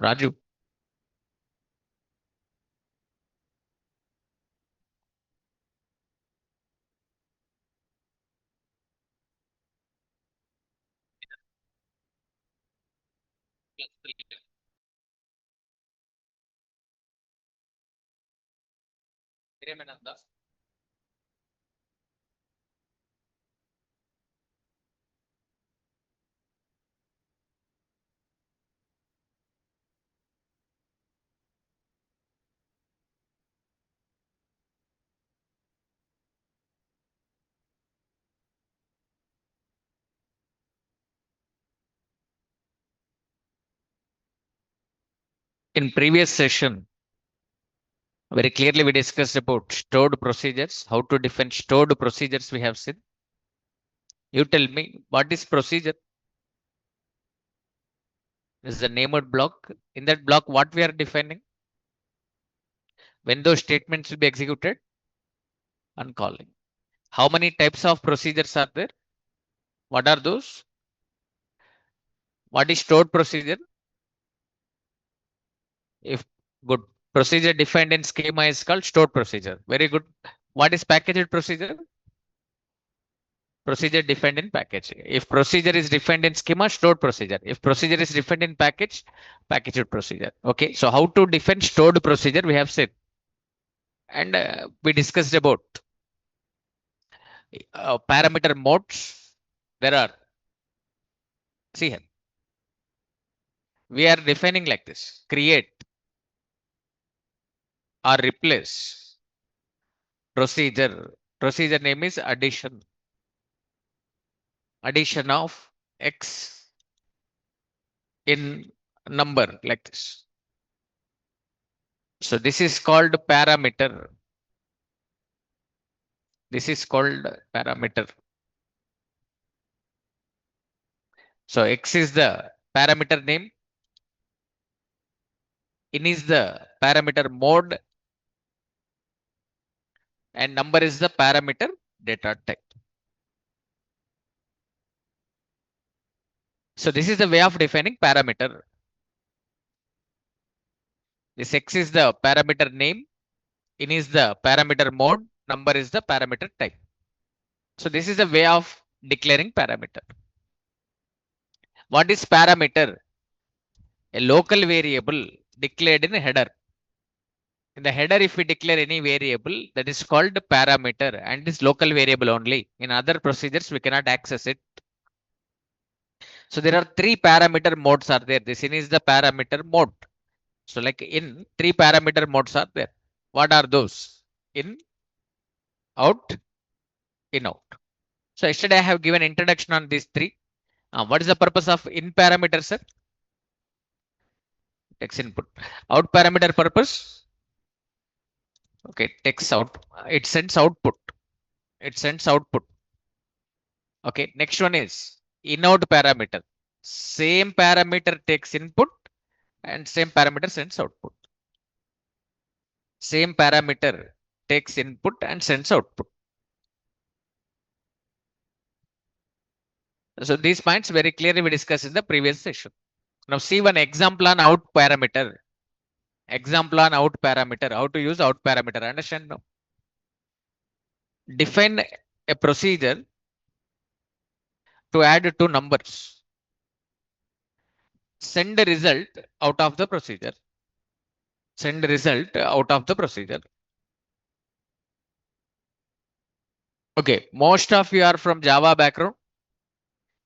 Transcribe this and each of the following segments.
Raju. In previous session, very clearly we discussed about stored procedures, how to define stored procedures we have seen. You tell me what is procedure? This is the named block. In that block, what we are defining? When those statements will be executed on calling. How many types of procedures are there? What are those? What is stored procedure? If good procedure defined in schema is called stored procedure. Very good. What is packaged procedure? Procedure defined in package. If procedure is defined in schema, stored procedure. If procedure is defined in package, packaged procedure. Okay. So how to define stored procedure we have said. And we discussed about parameter modes. There are, see here, we are defining like this: create or replace procedure. Procedure name is addition. Addition of X in number like this. So this is called parameter. This is called parameter. So X is the parameter name. In is the parameter mode and number is the parameter data type. So this is the way of defining parameter. This X is the parameter name. In is the parameter mode. Number is the parameter type. So this is the way of declaring parameter. What is parameter? A local variable declared in a header. In the header, if we declare any variable, that is called parameter and is local variable only. In other procedures, we cannot access it. So there are three parameter modes are there. This is the parameter mode. So like in three parameter modes are there. What are those? In, out, in, out. So yesterday I have given introduction on these three. What is the purpose of in parameter, sir? Text input. Out parameter purpose. Okay, text out. It sends output. It sends output. Okay, next one is in out parameter. Same parameter takes input and same parameter sends output. Same parameter takes input and sends output. So these points very clearly we discussed in the previous session. Now see one example on out parameter. Example on out parameter. How to use out parameter. Understand now? Define a procedure to add two numbers. Send the result out of the procedure. Send result out of the procedure. Okay, most of you are from Java background.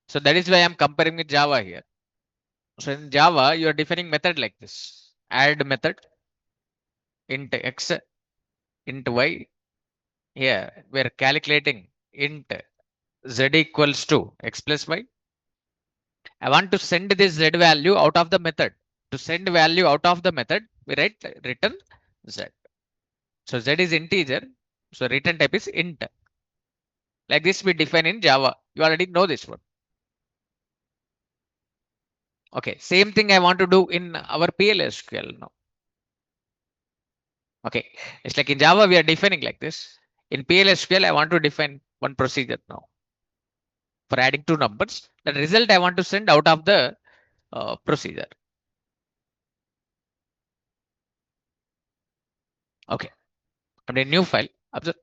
So that is why I'm comparing with Java here. So in Java, you are defining method like this. Add method, int x, int y. Here, we're calculating int z equals to x plus y. I want to send this z value out of the method. To send value out of the method, we write return z. So z is integer. So return type is int. Like this we define in Java. You already know this one. Okay, same thing I want to do in our PL SQL now. Okay, it's like in Java we are defining like this. In PL SQL I want to define one procedure now for adding two numbers. The result I want to send out of the procedure. Okay. I'm in a new file. Observe.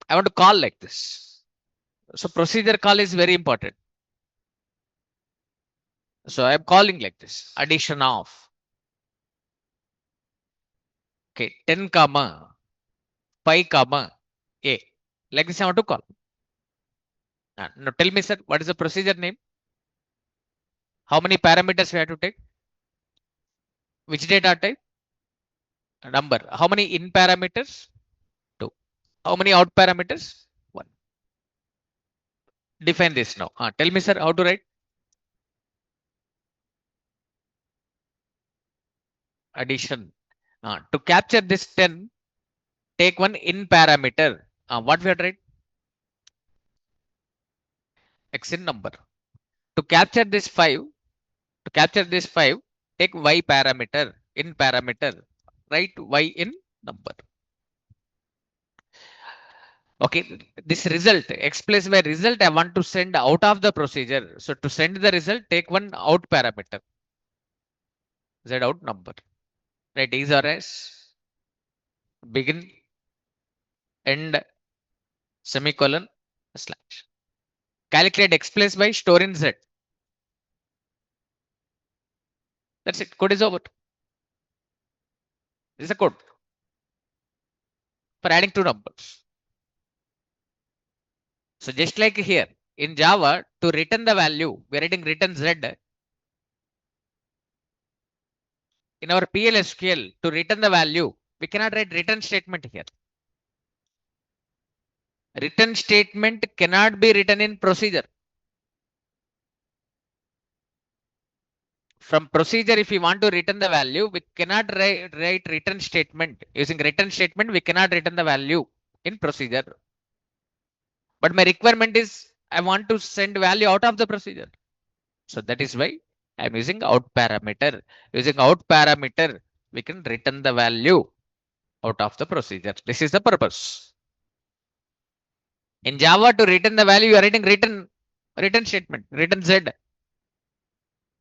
I want to call like this. So procedure call is very important. So I'm calling like this. Addition of. Okay. 10 comma 5 comma A. Like this I want to call. Now tell me, sir, what is the procedure name? How many parameters we have to take? Which data type? Number. How many in parameters? 2. How many out parameters? 1. Define this now. Tell me, sir, how to write? Addition. To capture this 10, take one in parameter. What we have to write? X in number. To capture this 5, take y parameter in parameter. Write y in number. Okay, this result, X plus Y result, I want to send out of the procedure. So to send the result, take one out parameter. Z out number. Right, is or s, begin, end, semicolon, slash. Calculate X plus Y, store in Z. That's it. Code is over. This is a code for adding two numbers. So just like here in Java, to return the value, we are writing return Z. In our PL SQL, to return the value, we cannot write return statement here. Return statement cannot be written in procedure. From procedure, if we want to return the value, we cannot write return statement. Using return statement, we cannot return the value in procedure. But my requirement is I want to send value out of the procedure. So that is why I'm using out parameter. Using out parameter, we can return the value out of the procedure. This is the purpose. In Java, to return the value, you are writing return statement, return Z.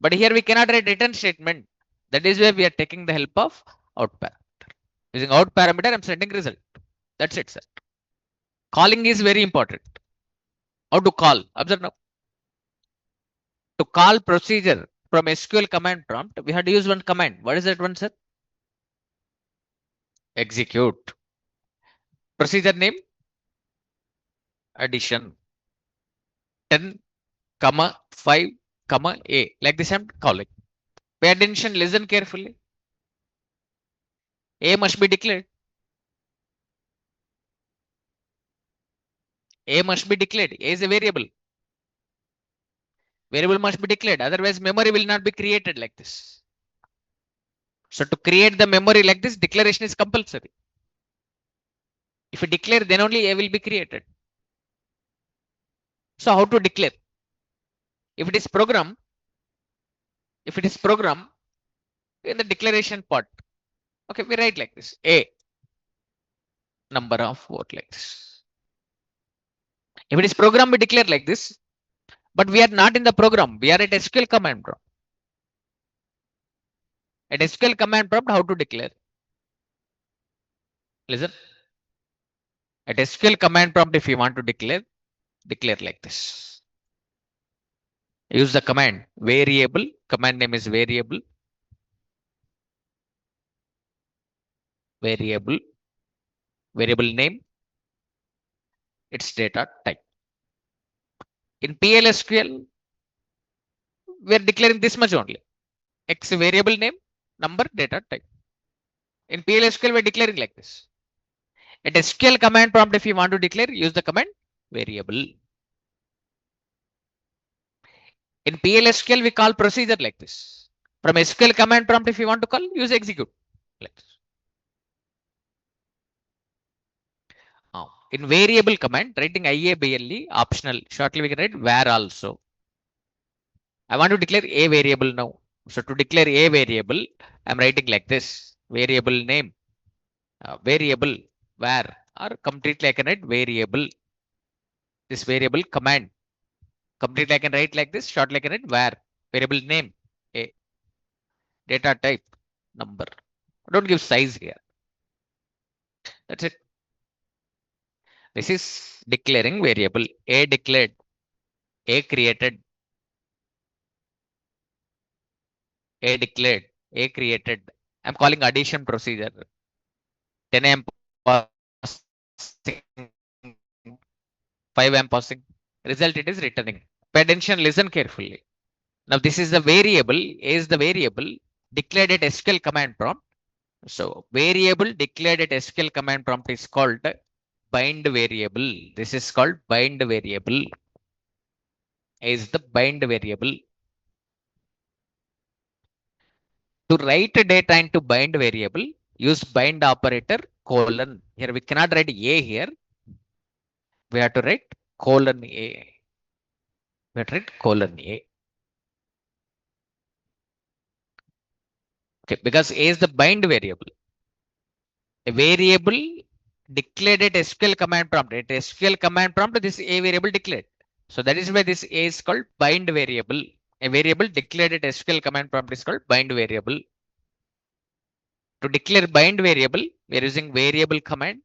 But here we cannot write return statement. That is why we are taking the help of out parameter. Using out parameter, I'm sending result. That's it, sir. Calling is very important. How to call? Observe now. To call procedure from SQL command prompt, we have to use one command. What is that one, sir? Execute. Procedure name? Addition. 10, comma, 5, comma, A. Like this, I'm calling. Pay attention, listen carefully. A must be declared. A must be declared. A is a variable. Variable must be declared. Otherwise, memory will not be created like this. So to create the memory like this, declaration is compulsory. If you declare, then only A will be created. So how to declare? If it is program, in the declaration part, okay, we write like this. A number of vote like this. If it is program, we declare like this. But we are not in the program. We are at SQL command prompt. At SQL command prompt, how to declare? Listen. At SQL command prompt, if you want to declare like this. Use the command variable. Command name is variable. Variable. Variable name. Its data type. In PLSQL, we are declaring this much only. X variable name, number, data type. In PLSQL, we are declaring like this. At SQL command prompt, if you want to declare, use the command variable. In PLSQL, we call procedure like this. From SQL command prompt, if you want to call, use execute like this. In variable command, writing IABLE optional. Shortly, we can write where also. I want to declare a variable now. So to declare a variable, I'm writing like this. Variable name, variable where, or completely I can write variable. This variable command. Completely I can write like this. Shortly I can write where. Variable name, a. Data type, number. Don't give size here. That's it. This is declaring variable. A declared, A created, A declared, A created. I'm calling addition procedure. 10 I am passing, 5 I am passing. Result it is returning. Pay attention, listen carefully. Now this is the variable, A is the variable declared at SQL command prompt. So variable declared at SQL command prompt is called bind variable. This is called bind variable. Is the bind variable. To write data into bind variable, use bind operator colon. Here we cannot write A here. We have to write colon A. We have to write colon A. Okay, because A is the bind variable. A variable declared at SQL command prompt. At SQL command prompt, this A variable declared. So that is why this A is called bind variable. A variable declared at SQL command prompt is called bind variable. To declare bind variable, we are using variable command.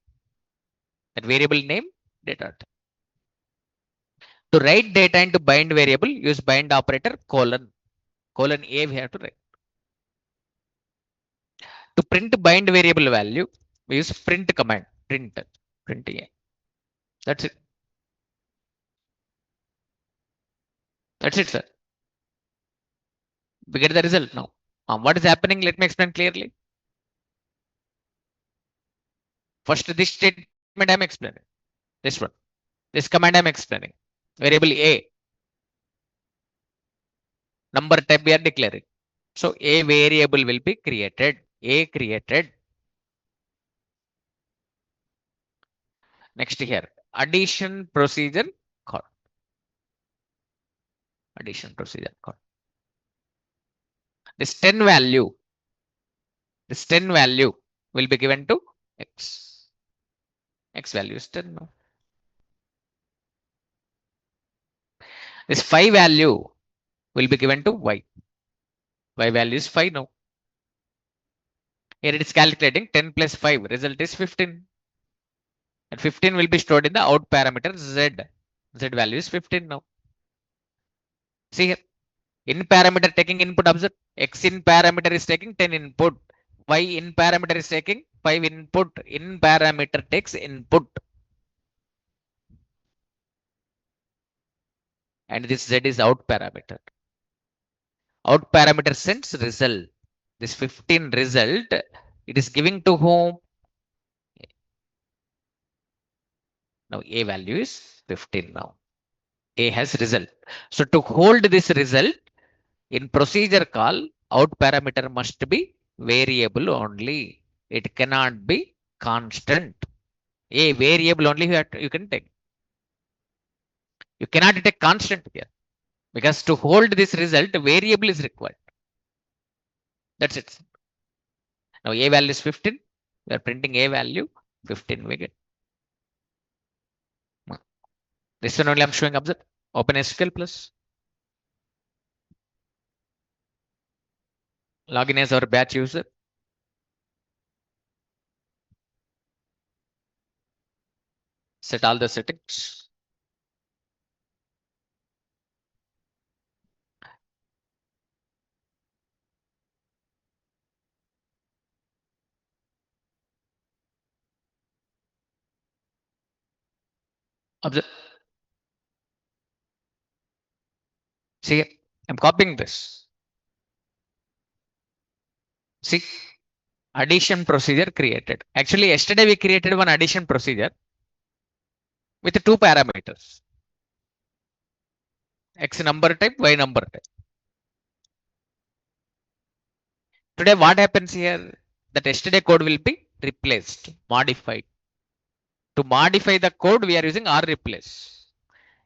That variable name data. To write data into bind variable, use bind operator colon. Colon A we have to write. To print bind variable value, we use print command. Print A. That's it. That's it, sir. We get the result now. What is happening? Let me explain clearly. First, this statement I'm explaining. This one. This command I'm explaining. Variable A. Number type we are declaring. So A variable will be created. A created. Next here. Addition procedure called. Addition procedure called. This 10 value. This 10 value will be given to X. X value is 10 now. This 5 value will be given to Y. Y value is 5 now. Here it is calculating 10 plus 5. Result is 15. And 15 will be stored in the out parameter Z. Z value is 15 now. See here. In parameter taking input, observe. X in parameter is taking 10 input. Y in parameter is taking 5 input. In parameter takes input. And this Z is out parameter. Out parameter sends result. This 15 result, it is giving to whom? Now A value is 15 now. A has result. So to hold this result, in procedure call, out parameter must be variable only. It cannot be constant. A variable only you can take. You cannot take constant here. Because to hold this result, variable is required. That's it. Now A value is 15. We are printing A value 15 we get. This one only I'm showing observe. Open SQL plus. Login as our batch user. Set all the settings. Observe. See, I'm copying this. See, addition procedure created. Actually, yesterday we created one addition procedure with two parameters. X number type, Y number type. Today, what happens here? That yesterday code will be replaced, modified. To modify the code, we are using R replace.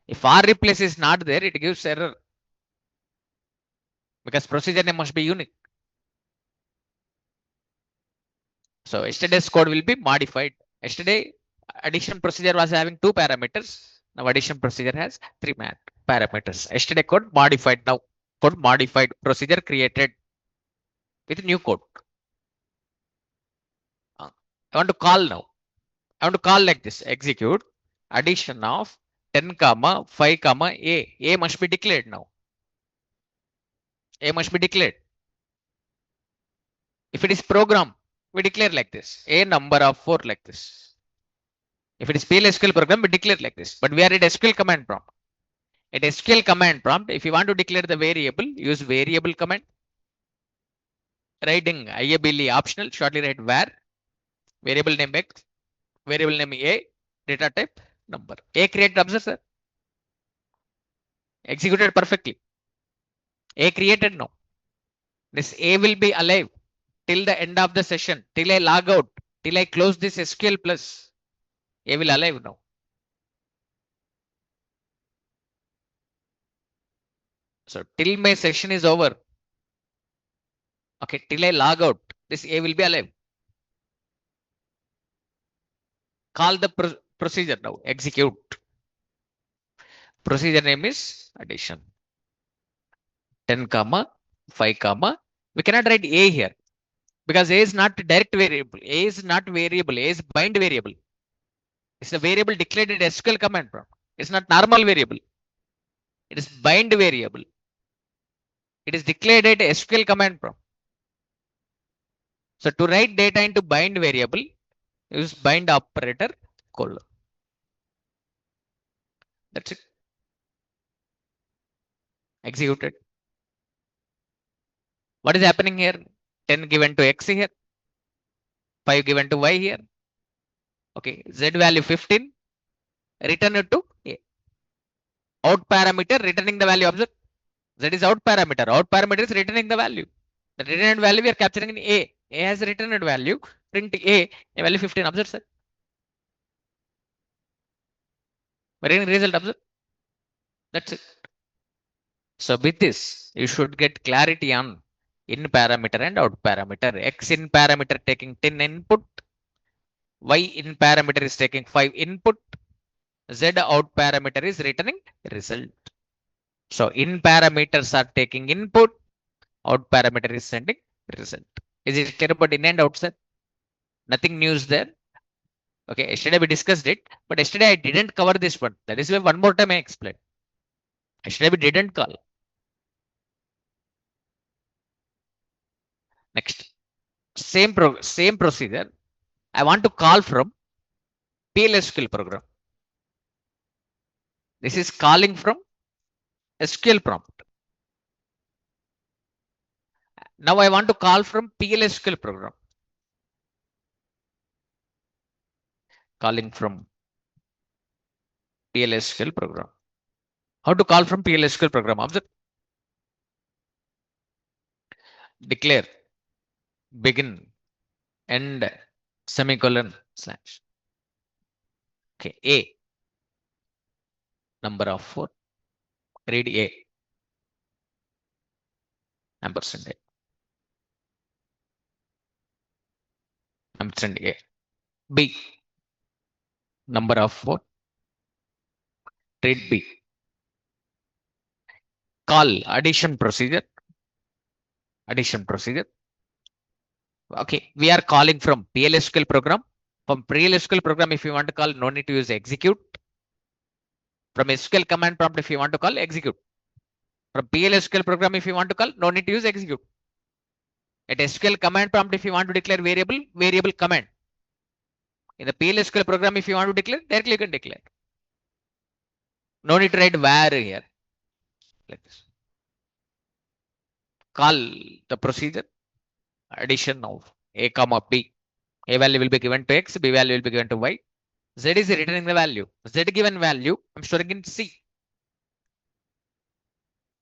If R replace is not there, it gives error. Because procedure name must be unique. So yesterday's code will be modified. Yesterday addition procedure was having two parameters. Now addition procedure has three parameters. Yesterday code modified. Now code modified. Procedure created with new code. I want to call now. I want to call like this, execute addition of 10 comma 5 comma a. A must be declared now. A must be declared. If it is program, we declare like this, a number of 4 like this. If it is PL SQL program, we declare like this. But we are at SQL command prompt. At SQL command prompt, if you want to declare the variable, use variable command. Writing IABL optional, shortly write var, variable name x, variable name a, data type number. A created, observe sir. Executed perfectly. A created now. This A will be alive till the end of the session, till I log out, till I close this SQL plus. A will alive now. So till my session is over, okay, till I log out, this A will be alive. Call the procedure now, execute. Procedure name is addition. 10 comma 5 comma. We cannot write A here because A is not direct variable. A is not variable. A is bind variable. It's a variable declared in SQL command prompt. It's not normal variable. It is bind variable. It is declared at SQL command prompt. So to write data into bind variable, use bind operator colon. That's it. Executed. What is happening here? 10 given to X here. 5 given to Y here. Okay. Z value 15. Return it to A. Out parameter returning the value. Observe. Z is out parameter. Out parameter is returning the value. The returned value we are capturing in A. A has returned value. Print A value 15. Observe, sir. Very result. Observe. That's it. So with this, you should get clarity on in parameter and out parameter. X in parameter taking 10 input. Y in parameter is taking 5 input. Z out parameter is returning result. So in parameters are taking input. Out parameter is sending result. Is it clear about in and out, sir? Nothing news there. Okay, yesterday we discussed it, but yesterday I didn't cover this one. That is why one more time I explained. Yesterday we didn't call. Next, same procedure. I want to call from PL SQL program. This is calling from SQL prompt. Now I want to call from PL SQL program. Calling from PL SQL program. How to call from PL SQL program? Observe. Declare begin end semicolon slash. Okay, A number of 4. Read A ampersand A. Ampersand A. B number of 4. Read B. Call addition procedure. Addition procedure. Okay, we are calling from PL SQL program. From PL SQL program, if you want to call, no need to use execute. From SQL command prompt, if you want to call, execute. From PL SQL program, if you want to call, no need to use execute. At SQL command prompt, if you want to declare variable, variable command. In the PL SQL program, if you want to declare, directly you can declare. No need to write var here. Like this. Call the procedure. Addition of A comma B. A value will be given to X, B value will be given to Y. Z is returning the value. Z given value, I'm storing in C.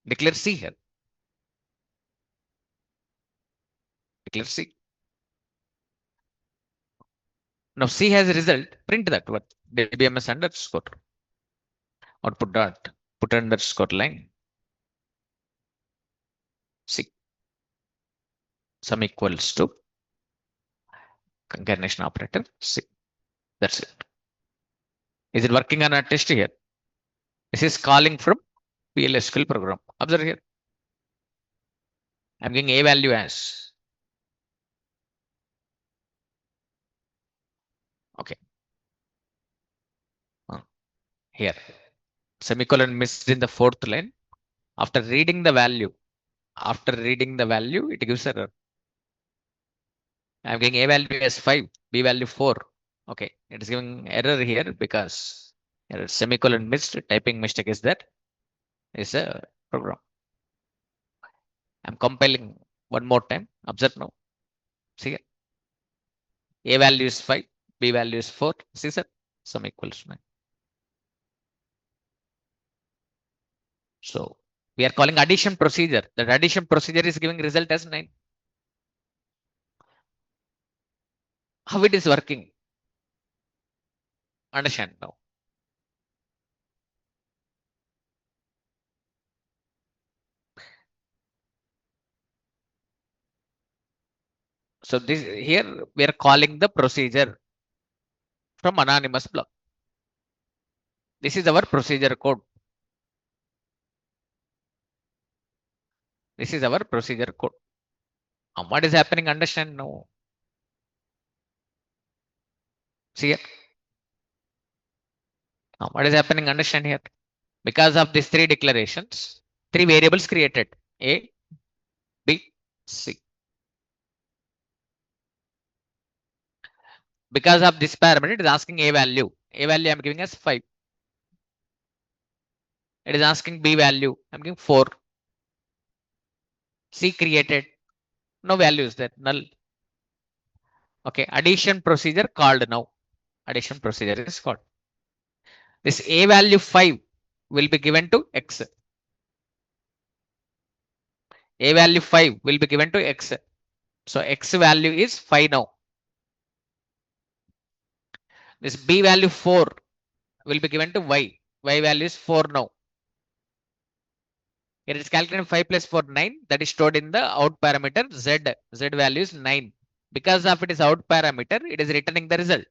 Declare C here. Declare C. Now C has a result. Print that what? DBMS underscore. Output dot. Put underscore line. C. Sum equals to concatenation operator C. That's it. Is it working on a test here? This is calling from PL SQL program. Observe here. I'm giving A value as. Okay. here. Semicolon missed in the fourth line. After reading the value, it gives error. I'm getting A value as 5, B value 4. Okay, it is giving error here because semicolon missed, typing mistake is there. Is a program. I'm compiling one more time. Observe now. See here. A value is 5, B value is 4. See sir, sum equals 9. So we are calling addition procedure. That addition procedure is giving result as 9. How it is working? Understand now. So this here we are calling the procedure from anonymous block. This is our procedure code. This is our procedure code. What is happening? Understand now. See here. What is happening? Understand here. Because of these three declarations, three variables created: A, B, C. Because of this parameter, it is asking A value. A value I'm giving as 5. It is asking B value. I'm giving 4. C created. No value is there. Null. Okay. Addition procedure called now. Addition procedure is called. This A value 5 will be given to X. A value 5 will be given to X. So X value is 5 now. This B value 4 will be given to Y. Y value is 4 now. Here it is calculated 5 plus 4, 9. That is stored in the out parameter Z. Z value is 9. Because of it is out parameter, it is returning the result.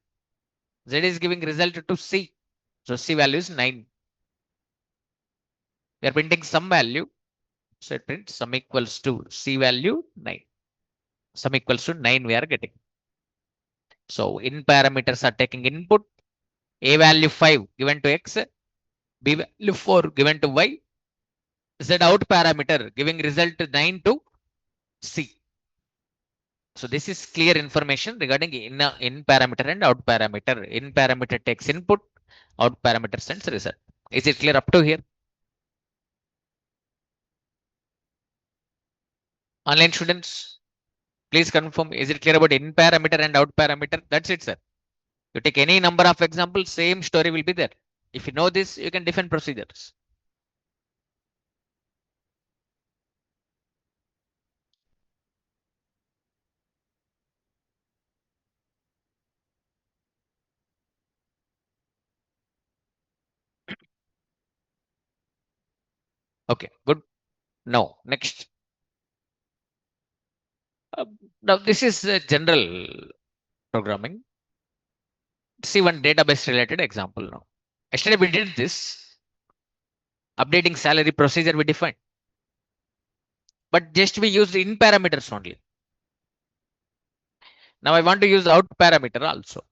Z is giving result to C. So C value is 9. We are printing some value. So it prints sum equals to C value 9. Sum equals to 9 we are getting. So in parameters are taking input. A value 5 given to X. B value 4 given to Y. Z out parameter giving result 9 to C. So this is clear information regarding in parameter and out parameter. In parameter takes input, out parameter sends result. Is it clear up to here? Online students, please confirm. Is it clear about in parameter and out parameter? That's it, sir. You take any number of examples, same story will be there. If you know this, you can define procedures. Okay, good. Now, next. Now, this is general programming. See one database related example now. Yesterday we did this. Updating salary procedure we defined. But just we used in parameters only. Now I want to use out parameter also.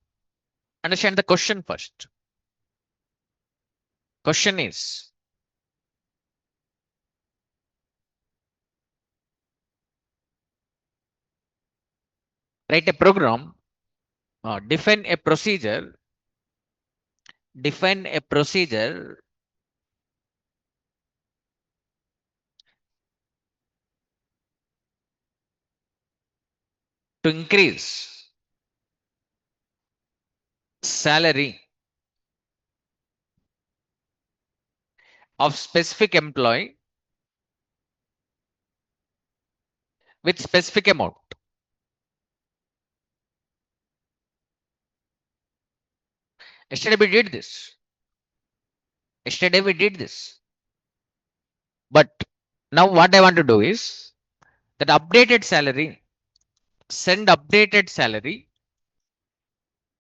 Understand the question first. Question is, write a program, define a procedure to increase salary of specific employee with specific amount. Yesterday we did this. But now what I want to do is that updated salary, send updated salary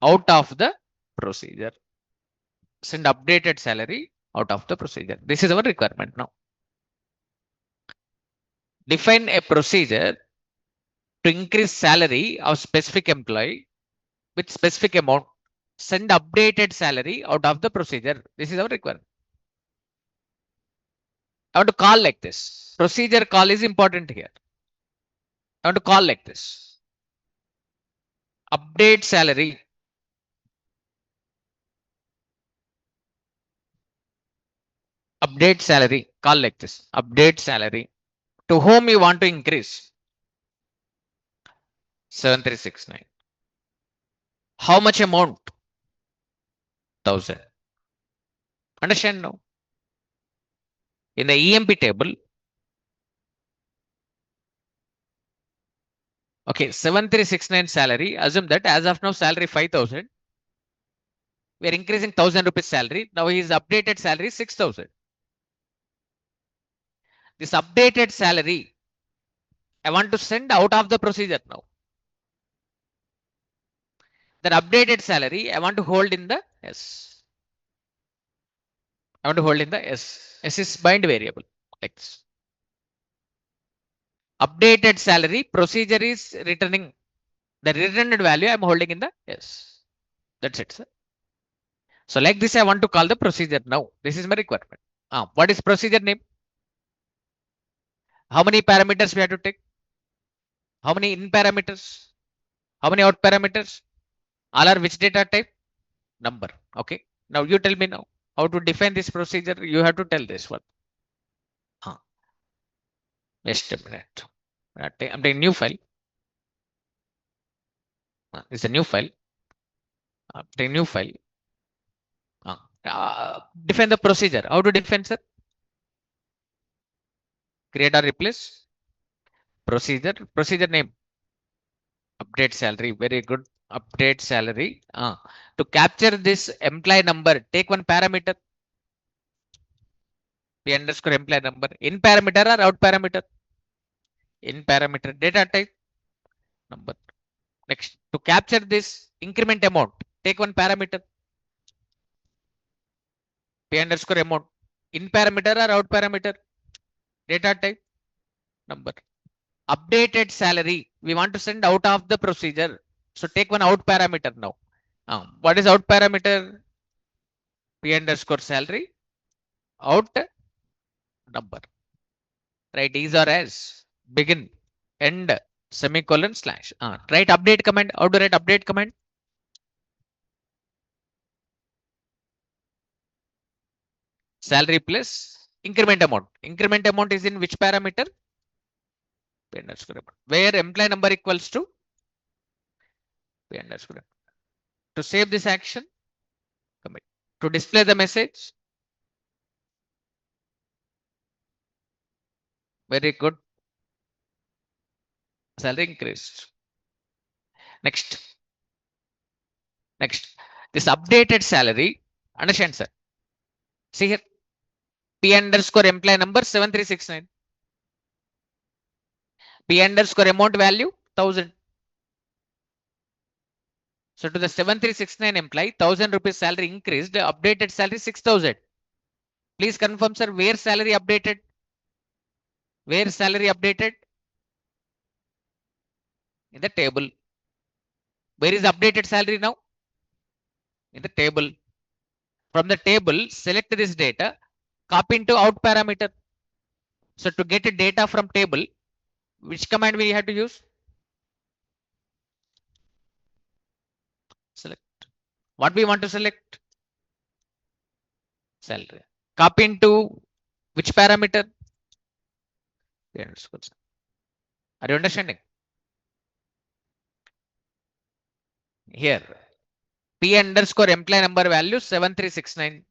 out of the procedure. Send updated salary out of the procedure. This is our requirement now. Define a procedure to increase salary of specific employee with specific amount. send updated salary out of the procedure. This is our requirement. I want to call like this. Procedure call is important here. I want to call like this. Update salary. Update salary. Call like this. Update salary. To whom you want to increase? 7369. How much amount? 1000. Understand now? In the EMP table, okay, 7369 salary. Assume that as of now, salary 5000. We are increasing 1000 rupees salary. Now his updated salary is 6000. This updated salary, I want to send out of the procedure now. That updated salary, I want to hold in the S. I want to hold in the S. S is bind variable like this. Updated salary, procedure is returning the returned value. I'm holding in the S. That's it, sir. So like this, I want to call the procedure now. This is my requirement. What is procedure name? How many parameters we have to take? How many in parameters? How many out parameters? All are which data type? Number. Okay. Now you tell me now how to define this procedure. You have to tell this one. Just a minute. I'm taking new file. It's a new file. Take new file. Define the procedure. How to define, sir? Create or replace. Procedure. Procedure name. Update salary. Very good. Update salary. To capture this employee number, take one parameter. P underscore employee number. In parameter or out parameter? In parameter. Data type. Number. Next. To capture this increment amount, take one parameter. P underscore amount. In parameter or out parameter? Data type. Number. Updated salary. We want to send out of the procedure. So take one out parameter now. What is out parameter? P underscore salary. Out number. Right, is or as. Begin. End. Semicolon slash. Write update command. How to write update command? Salary plus increment amount. Increment amount is in which parameter? P underscore amount. Where employee number equals to P underscore amount. To save this action, commit. To display the message. Very good. Salary increased. Next. Next. This updated salary. Understand, sir? See here. P underscore employee number 7369. P underscore amount value 1000. So to the 7369 employee, 1000 rupees salary increased. Updated salary 6000. Please confirm, sir, where salary updated? Where salary updated? In the table. Where is updated salary now? In the table. From the table, select this data, copy into out parameter. So to get a data from table, which command we have to use? Select. What we want to select? Salary. Copy into which parameter? Are you understanding? Here. P underscore employee number value 7369.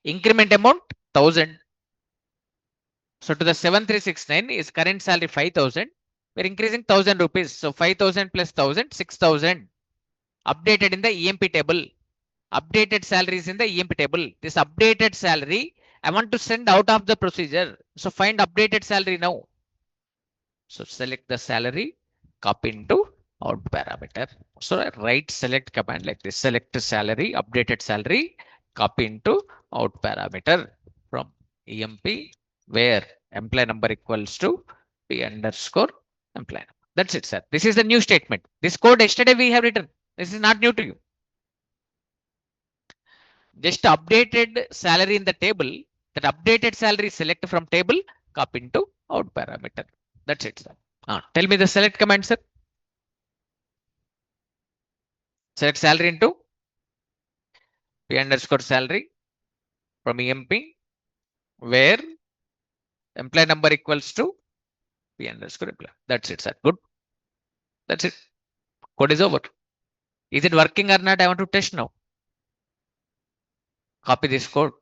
Increment amount 1000. So to the 7369 is current salary 5000. We're increasing 1000 rupees. So 5000 plus 1000, 6000. Updated in the EMP table. Updated salaries in the EMP table. This updated salary, I want to send out of the procedure. So find updated salary now. So select the salary, copy into out parameter. So write select command like this. Select salary, updated salary, copy into out parameter from EMP where employee number equals to P underscore employee number. That's it, sir. This is the new statement. This code yesterday we have written. This is not new to you. Just updated salary in the table. That updated salary select from table, copy into out parameter. That's it, sir. Tell me the select command, sir. Select salary into P underscore salary from EMP, where employee number equals to P underscore employee. That's it, sir. Good. That's it. Code is over. Is it working or not? I want to test now. Copy this code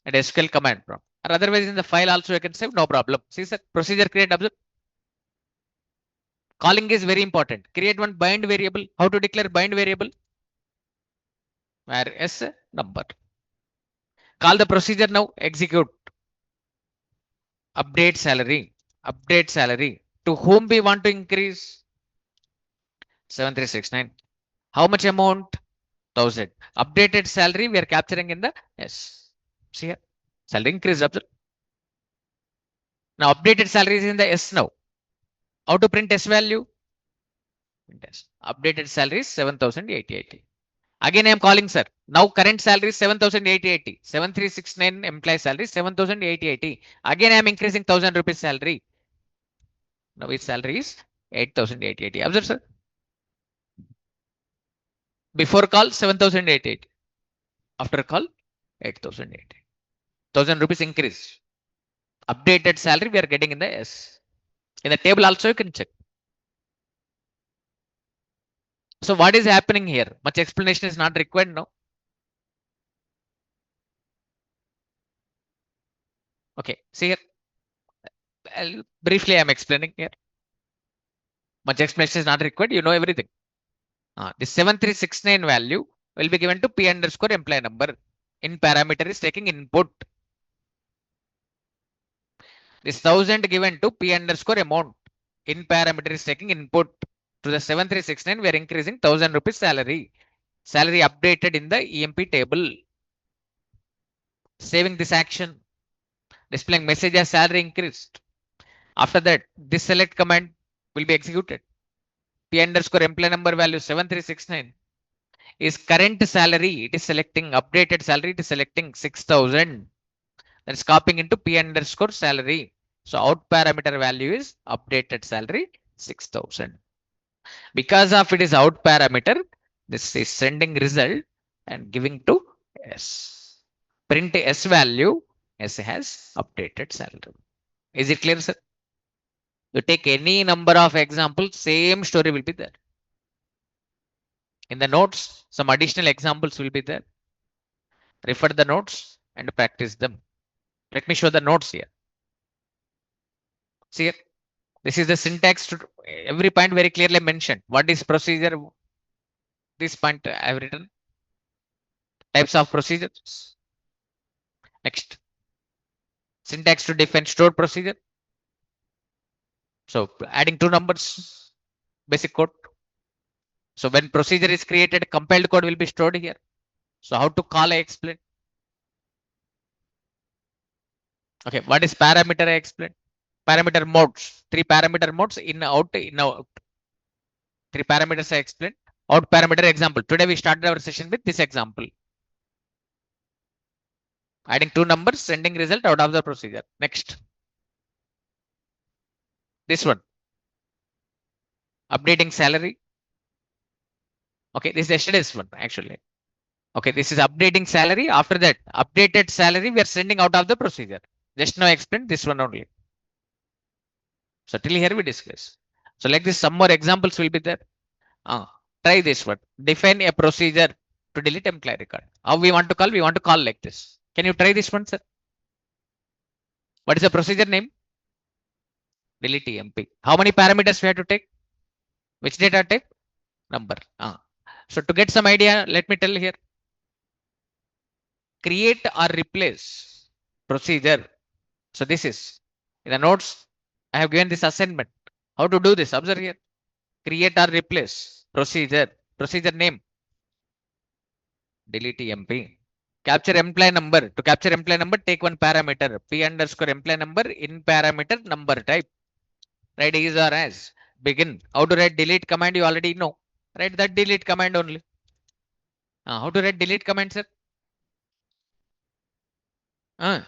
and SQL command prompt. Or otherwise in the file also I can save, no problem. See, sir, procedure create, observe. Calling is very important. Create one bind variable. How to declare bind variable? Where S number. Call the procedure now. Execute. Update salary. Update salary. To whom we want to increase? 7369. How much amount? 1000. Updated salary we are capturing in the S. See here. Salary increase. Observe. Now updated salary is in the S now. How to print S value? Print S. Updated salary is 7880. Again, I am calling, sir. Now current salary is 7,880. 7369 employee salary 7,880. Again, I am increasing 1000 rupees salary. Now his salary is 8,880. Observe, sir. Before call 7,880. After call 8,080. 1000 rupees increase. Updated salary we are getting in the S. In the table also you can check. So what is happening here? Much explanation is not required now. Okay, see here. Briefly, I am explaining here. Much explanation is not required. You know everything. The 7369 value will be given to P underscore employee number. In parameter is taking input. This 1000 given to P underscore amount. In parameter is taking input. To the 7369, we are increasing 1000 rupees salary. Salary updated in the EMP table. Saving this action. Displaying message as salary increased. After that, this select command will be executed. P underscore employee number value 7369 is current salary. It is selecting updated salary. It is selecting 6000. That's copying into P underscore salary. So out parameter value is updated salary 6000. Because of it is out parameter, this is sending result and giving to S. Print S value, S has updated salary. Is it clear, sir? You take any number of examples, same story will be there. In the notes, some additional examples will be there. Refer the notes and practice them. Let me show the notes here. See here. This is the syntax to every point very clearly mentioned. What is procedure? This point I have written. Types of procedures. Next. Syntax to define stored procedure. So adding two numbers. Basic code. So when procedure is created, compiled code will be stored here. So how to call I explain. Okay, what is parameter I explain? Parameter modes. Three parameter modes in out, in out. Three parameters I explained. Out parameter example. Today we started our session with this example. Adding two numbers, sending result out of the procedure. Next. This one. Updating salary. Okay, this is yesterday's one actually. Okay, this is updating salary. After that, updated salary we are sending out of the procedure. Just now I explained this one only. So till here we discuss. So like this, some more examples will be there. Try this one. Define a procedure to delete employee record. How we want to call? We want to call like this. Can you try this one, sir? What is the procedure name? Delete EMP. How many parameters we have to take? Which data type? Number. So to get some idea, let me tell here. Create or replace procedure. So this is in the notes. I have given this assignment. How to do this? Observe here. Create or replace procedure. Procedure name. Delete EMP. Capture employee number. To capture employee number, take one parameter. P underscore employee number in parameter number type. Write is or as. Begin. How to write delete command you already know. Write that delete command only. How to write delete command, sir? Where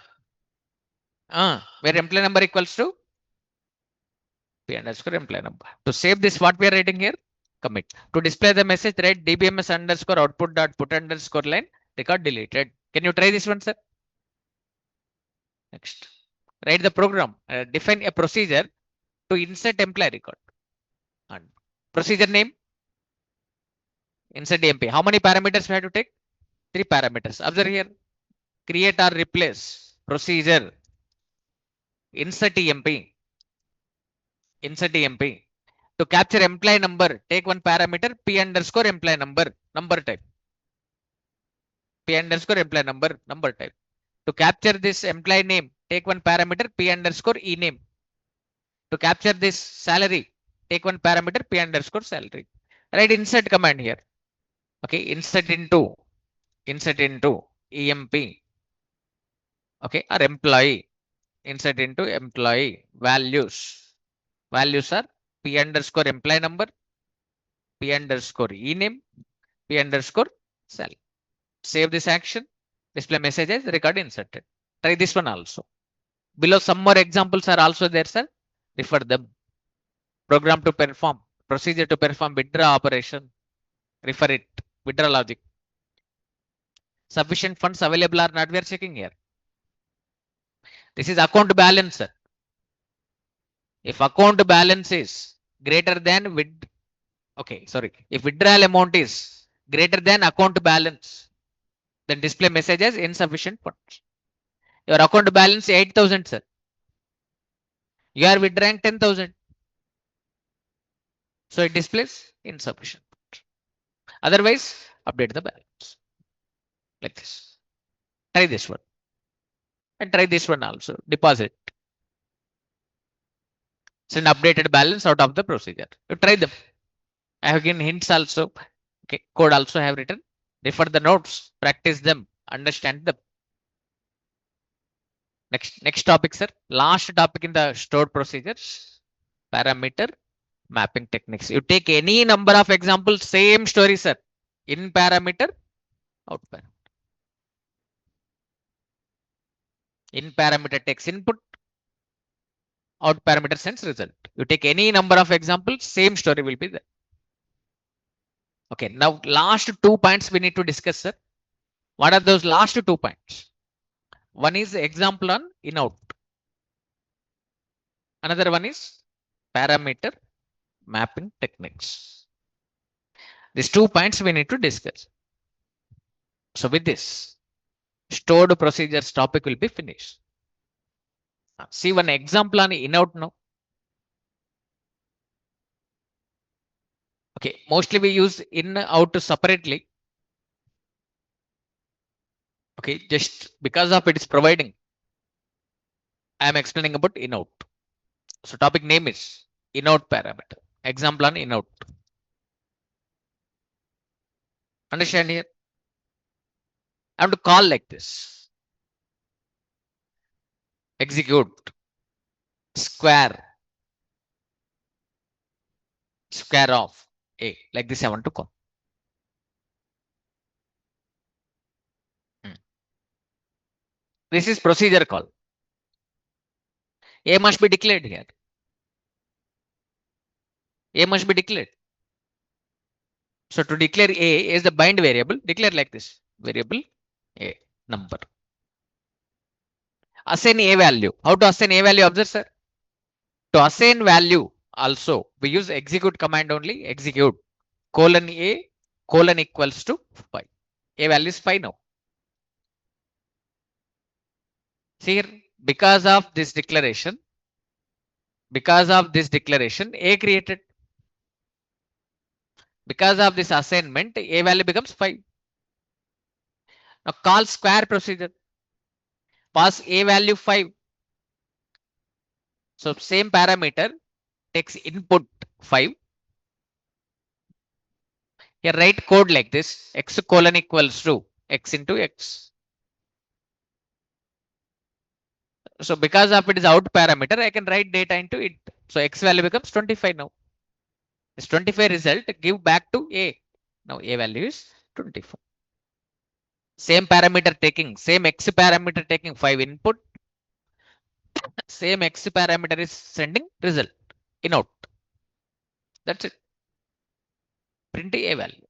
employee number equals to p underscore employee number. To save this, what we are writing here? Commit. To display the message, write dbms underscore output dot put underscore line record deleted. Can you try this one, sir? Next. Write the program. Define a procedure to insert employee record. And procedure name, insert MP. How many parameters we have to take? 3 parameters. Observe here. Create or replace procedure. Insert EMP. Insert EMP. To capture employee number, take one parameter p underscore employee number type. P underscore employee number type. To capture this employee name, take one parameter p underscore e name. To capture this salary, take one parameter p underscore salary. Write insert command here. Okay, insert into emp. Okay, or employee. Insert into employee values. Values are p underscore employee number, p underscore e name, p underscore salary. Save this action. Display messages record inserted. Try this one also. Below some more examples are also there, sir. Refer them. Program to perform. Procedure to perform withdraw operation. Refer it. Withdraw logic. Sufficient funds available or not, we are checking here. This is account balance, sir. If account balance is greater than if withdrawal amount is greater than account balance, then display message as insufficient funds. Your account balance 8,000, sir. You are withdrawing 10,000. So it displays insufficient. Otherwise, update the balance like this. Try this one and try this one also. Deposit. Send updated balance out of the procedure. You try them. I have given hints also. Okay, code also have written. Refer the notes. Practice them. Understand them. Next topic, sir. Last topic in the stored procedures. Parameter mapping techniques. You take any number of examples, same story, sir. In parameter, out parameter. In parameter takes input, out parameter sends result. You take any number of examples, same story will be there. Okay, now last 2 points we need to discuss, sir. What are those last 2 points? One is example on in out. Another one is parameter mapping techniques. These 2 points we need to discuss. So with this, stored procedures topic will be finished. See one example on in out now. Okay, mostly we use in out separately. Okay, just because of it is providing, I am explaining about in out. So topic name is in out parameter. Example on in out. Understand here? I have to call like this. Execute square of a, like this I want to call. This is procedure call. A must be declared here. A must be declared. So to declare A is the bind variable. Declare like this. Variable A number. Assign A value. How to assign A value? Observe, sir. To assign value also, we use execute command only. Execute colon A colon equals to 5. A value is 5 now. See here, because of this declaration, A created. Because of this assignment, A value becomes 5. Now call square procedure. Pass A value 5. So same parameter takes input 5. Here write code like this. X colon equals to X into X. So because of it is out parameter, I can write data into it. So X value becomes 25 now. This 25 result give back to A. Now A value is 24. Same parameter taking, same X parameter taking 5 input, same X parameter is sending result in out. That's it. Print A value.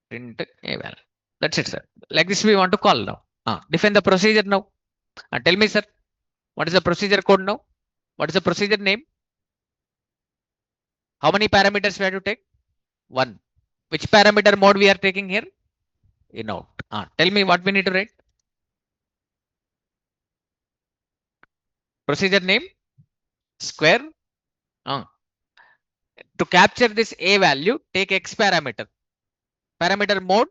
Print A value. That's it, sir. Like this we want to call now. Define the procedure now. Tell me, sir, what is the procedure code now? What is the procedure name? How many parameters we have to take? One. Which parameter mode we are taking here? In out. Tell me what we need to write. Procedure name square. To capture this A value, take X parameter. Parameter mode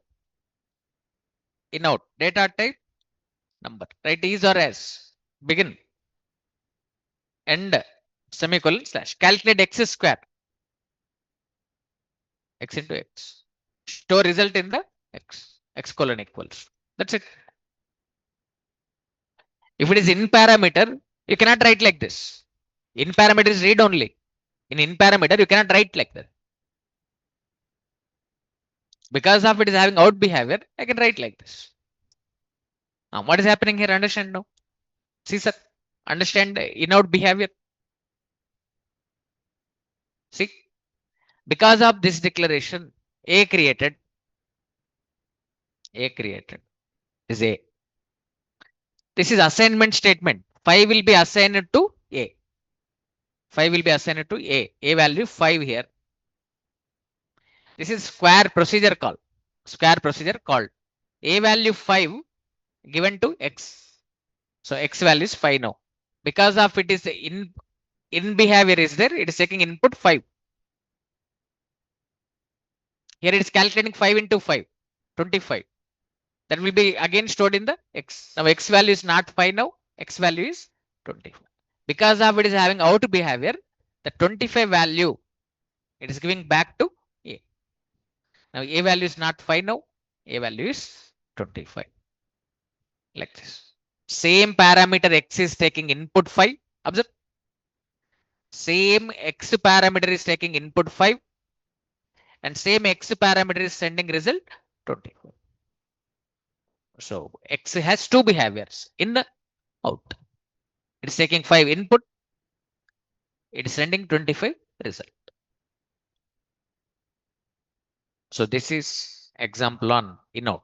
in out. Data type number. Write is or as. Begin. End. Semicolon slash. Calculate X square. X into X. Store result in the X. X colon equals. That's it. If it is in parameter, you cannot write like this. In parameter is read only. In parameter, you cannot write like that. Because of it is having out behavior, I can write like this. What is happening here? Understand now? See, sir. Understand in out behavior. See, because of this declaration, A created is A. This is assignment statement. 5 will be assigned to A. 5 will be assigned to A. A value 5 here. This is square procedure call. Square procedure called. A value 5 given to X. So X value is 5 now. Because of it is in behavior is there, it is taking input 5. Here it is calculating 5 into 5, 25. That will be again stored in the X. Now X value is not 5 now. X value is 25. Because of it is having out behavior, the 25 value, it is giving back to A. Now A value is not 5 now. A value is 25. Like this. Same parameter X is taking input 5. Observe. Same X parameter is taking input 5. And same X parameter is sending result 24. So X has two behaviors in the out. It is taking 5 input. It is sending 25 result. So this is example on in out.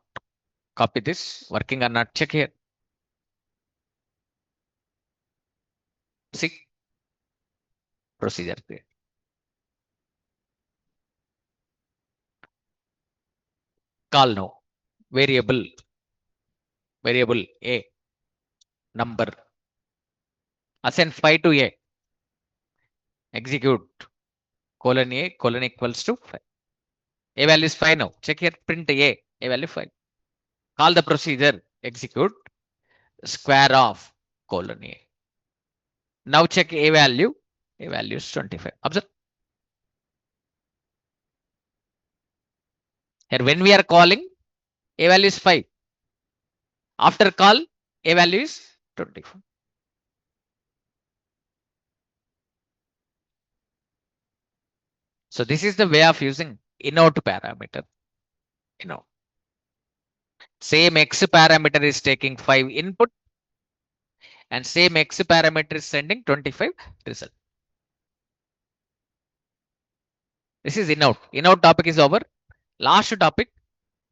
Copy this. Working or not? Check here. See procedure there. Call now. Variable A number. Assign 5 to A. Execute colon A colon equals to 5. A value is 5 now. Check here. Print A. A value 5. Call the procedure. Execute square of colon A. Now check A value. A value is 25. Observe. Here when we are calling, A value is 5. After call, A value is 24. So this is the way of using in-out parameter. Same X parameter is taking 5 input and same X parameter is sending 25 result. This is in-out. In-out topic is over. Last topic,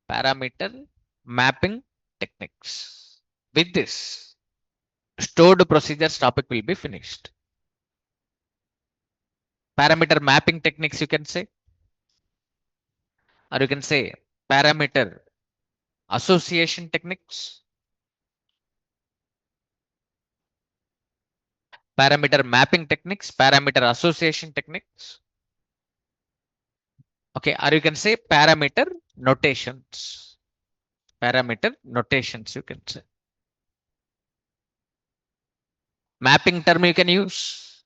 parameter mapping techniques. With this, stored procedures topic will be finished. Parameter mapping techniques you can say, or you can say parameter association techniques, parameter mapping techniques, parameter association techniques. Okay, or you can say parameter notations. Parameter notations you can say. Mapping term you can use,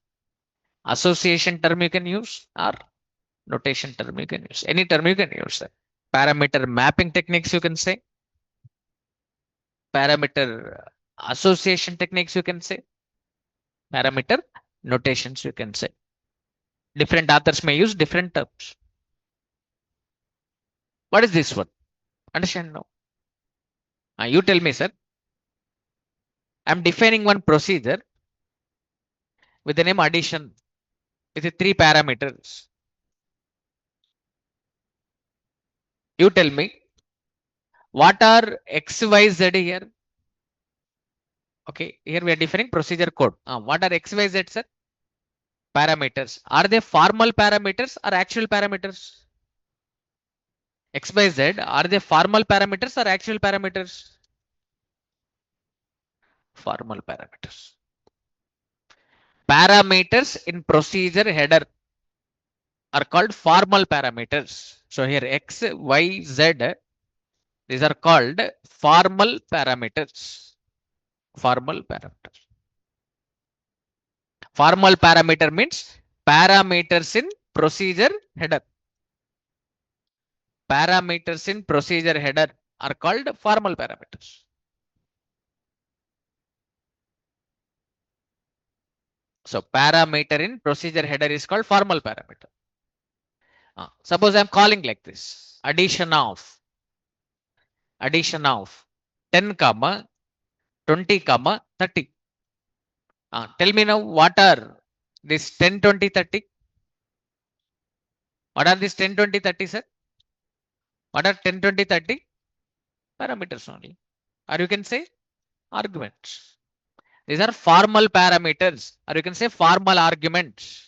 association term you can use, or notation term you can use. Any term you can use. Parameter mapping techniques you can say. Parameter association techniques you can say. Parameter notations you can say. Different authors may use different terms. What is this one? Understand now? You tell me, sir. I'm defining one procedure with the name addition with the three parameters. You tell me what are X, Y, Z here? Okay, here we are defining procedure code. What are X, Y, Z, sir? Parameters. Are they formal parameters or actual parameters? X, Y, Z, are they formal parameters or actual parameters? Formal parameters. Parameters in procedure header are called formal parameters. So here X, Y, Z, these are called formal parameters. Formal parameters. Formal parameter means parameters in procedure header. Parameters in procedure header are called formal parameters. So parameter in procedure header is called formal parameter. Suppose I'm calling like this: addition of 10 comma 20 comma 30. Tell me now what are this 10, 20, 30? What are these 10, 20, 30, sir? What are 10, 20, 30? Parameters only. Or you can say arguments. These are formal parameters, or you can say formal arguments.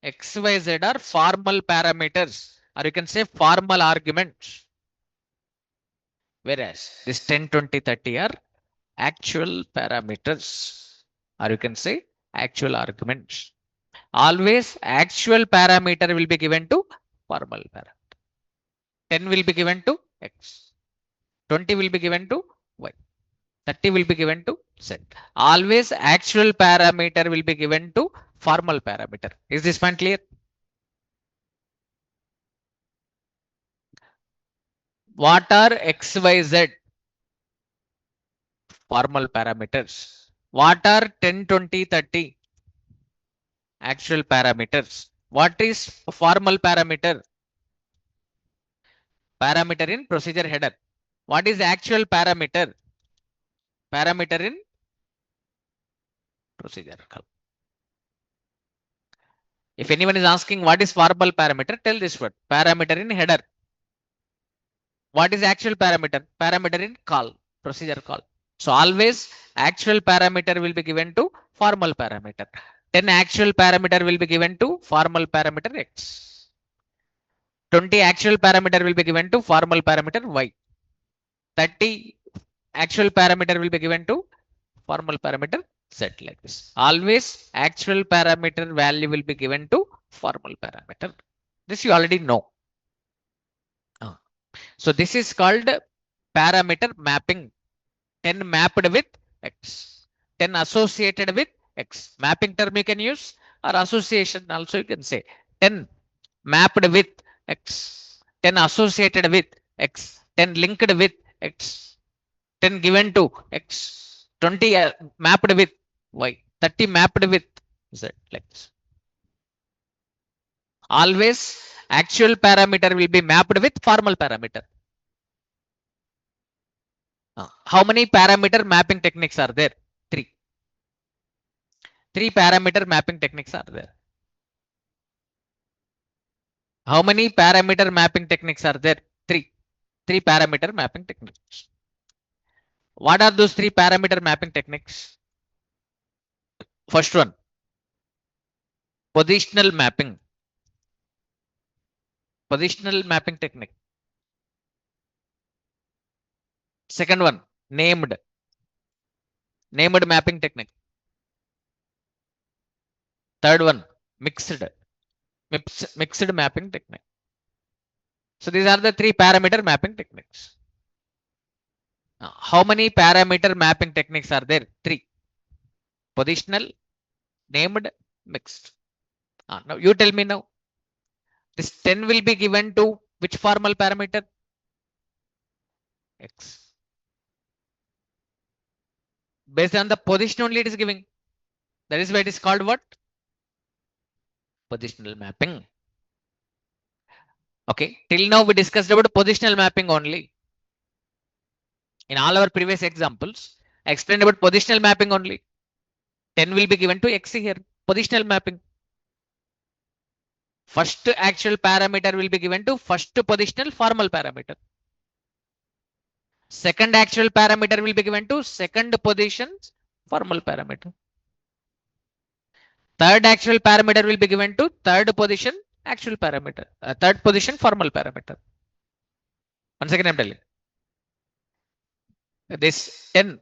X, Y, Z are formal parameters, or you can say formal arguments. Whereas this 10, 20, 30 are actual parameters, or you can say actual arguments. Always actual parameter will be given to formal parameter. 10 will be given to X. 20 will be given to Y. 30 will be given to Z. Always actual parameter will be given to formal parameter. Is this point clear? What are X, Y, Z? Formal parameters. What are 10, 20, 30? Actual parameters. What is formal parameter? Parameter in procedure header. What is actual parameter? Parameter in procedure. If anyone is asking what is formal parameter, tell this word: parameter in header. What is actual parameter? Parameter in call, procedure call. So always actual parameter will be given to formal parameter. 10 actual parameter will be given to formal parameter X. 20 actual parameter will be given to formal parameter Y. 30 actual parameter will be given to formal parameter Z, like this. Always actual parameter value will be given to formal parameter. This you already know. So this is called parameter mapping. 10 mapped with X. 10 associated with X. Mapping term you can use, or association also you can say. 10 mapped with X. 10 associated with X. 10 linked with X. 10 given to X. 20 mapped with Y. 30 mapped with Z, like this. Always actual parameter will be mapped with formal parameter. How many parameter mapping techniques are there? Three. Three parameter mapping techniques are there. How many parameter mapping techniques are there? Three. Three parameter mapping techniques. What are those three parameter mapping techniques? First one, positional mapping. Positional mapping technique. Second one, named. Named mapping technique. Third one, mixed. Mixed mapping technique. So these are the three parameter mapping techniques. How many parameter mapping techniques are there? Three. Positional, named, mixed. Now you tell me now. This 10 will be given to which formal parameter? X. Based on the position only it is giving. That is why it is called what? Positional mapping. Okay, till now we discussed about positional mapping only. In all our previous examples, I explained about positional mapping only. 10 will be given to X here. Positional mapping. First actual parameter will be given to first positional formal parameter. Second actual parameter will be given to second position formal parameter. Third actual parameter will be given to third position actual parameter. Third position formal parameter. Once again, I'm telling this 10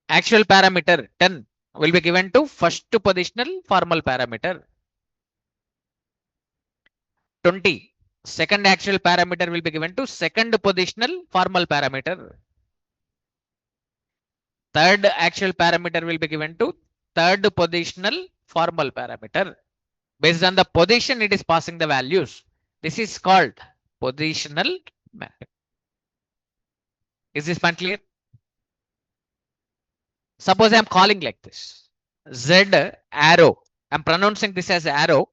actual parameter 10 will be given to first positional formal parameter. 20 second actual parameter will be given to second positional formal parameter. Third actual parameter will be given to third positional formal parameter. Based on the position, it is passing the values. This is called positional mapping. Is this point clear? Suppose I am calling like this. Z arrow. I'm pronouncing this as arrow.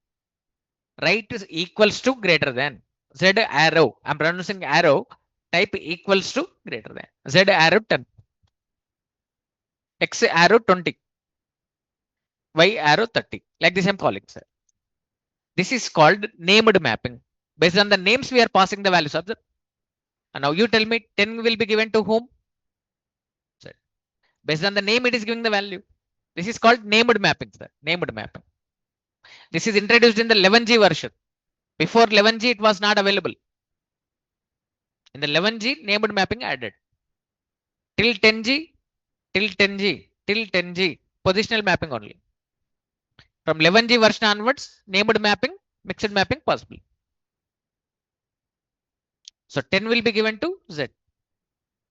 Right is equals to greater than. Z arrow. I'm pronouncing arrow. Type equals to greater than. Z arrow 10. X arrow 20. Y arrow 30. Like this I'm calling, sir. This is called named mapping. Based on the names, we are passing the values of the. And now you tell me 10 will be given to whom? Sir. Based on the name, it is giving the value. This is called named mapping, sir. Named mapping. This is introduced in the 11G version. Before 11G, it was not available. In the 11G, named mapping added. Till 10G, till 10G, till 10G, positional mapping only. From 11G version onwards, named mapping, mixed mapping possible. So 10 will be given to Z.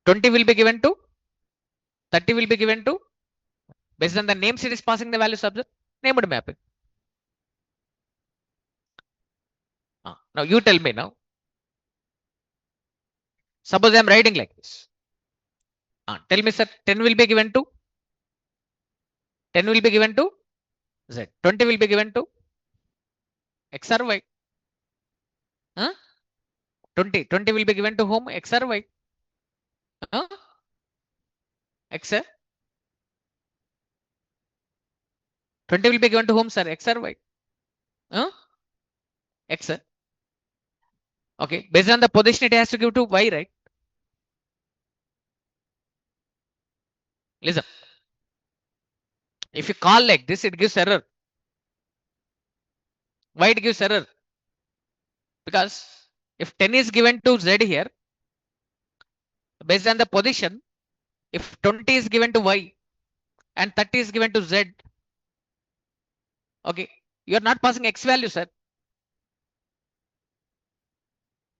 20 will be given to 30 will be given to, based on the names, it is passing the values of the named mapping. Now you tell me now. Suppose I am writing like this. Tell me, sir, 10 will be given to 10 will be given to Z. 20 will be given to X or Y. 20 will be given to whom? X or Y? X. 20 will be given to whom, sir? X or Y? X. Okay. Based on the position, it has to give to Y, right? Listen. If you call like this, it gives error. Why it gives error? Because if 10 is given to Z here, based on the position, if 20 is given to Y and 30 is given to Z, okay, you are not passing X value, sir.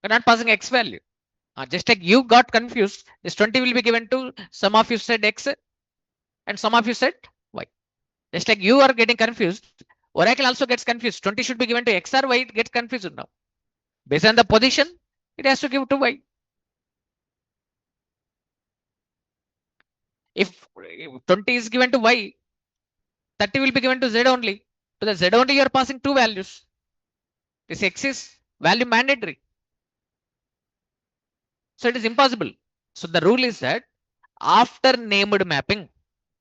You're not passing X value. Just like you got confused, this 20 will be given to some of you said X and some of you said Y. Just like you are getting confused, Oracle also gets confused. 20 should be given to X or Y, it gets confused now. Based on the position, it has to give to Y. If 20 is given to Y, 30 will be given to Z only. To the Z only, you are passing two values. This X is value mandatory. So it is impossible. So the rule is that after named mapping,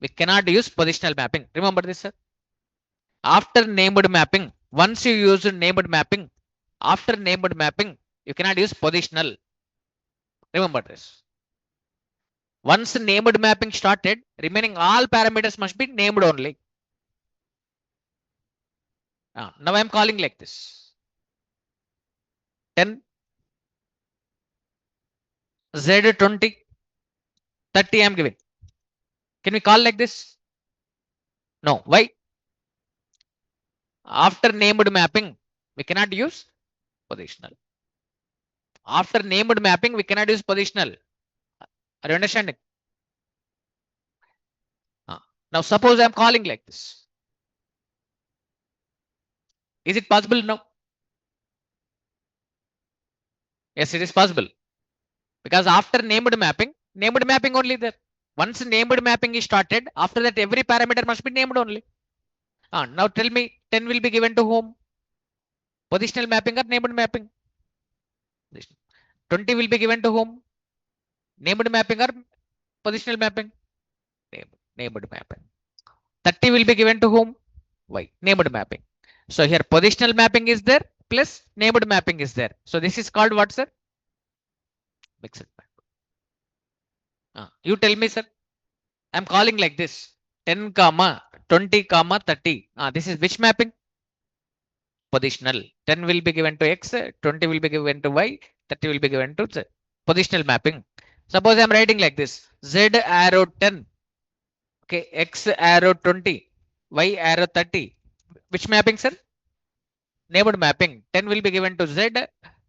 we cannot use positional mapping. Remember this, sir. After named mapping, once you use named mapping, after named mapping, you cannot use positional. Remember this. Once named mapping started, remaining all parameters must be named only. Now I am calling like this. 10, Z 20, 30 I am giving. Can we call like this? No. Why? After named mapping, we cannot use positional. After named mapping, we cannot use positional. Are you understanding? Now suppose I am calling like this. Is it possible now? Yes, it is possible. Because after named mapping only there. Once named mapping is started, after that every parameter must be named only. Now tell me 10 will be given to whom? Positional mapping or named mapping? 20 will be given to whom? Named mapping or positional mapping? Named mapping. 30 will be given to whom? Y. Named mapping. So here positional mapping is there plus named mapping is there. So this is called what, sir? Mixed map. You tell me, sir. I'm calling like this. 10 comma 20 comma 30. This is which mapping? Positional. 10 will be given to x, 20 will be given to y, 30 will be given to z. Positional mapping. Suppose I'm writing like this. Z arrow 10. Okay, x arrow 20, y arrow 30. Which mapping, sir? Neighborhood mapping. 10 will be given to z,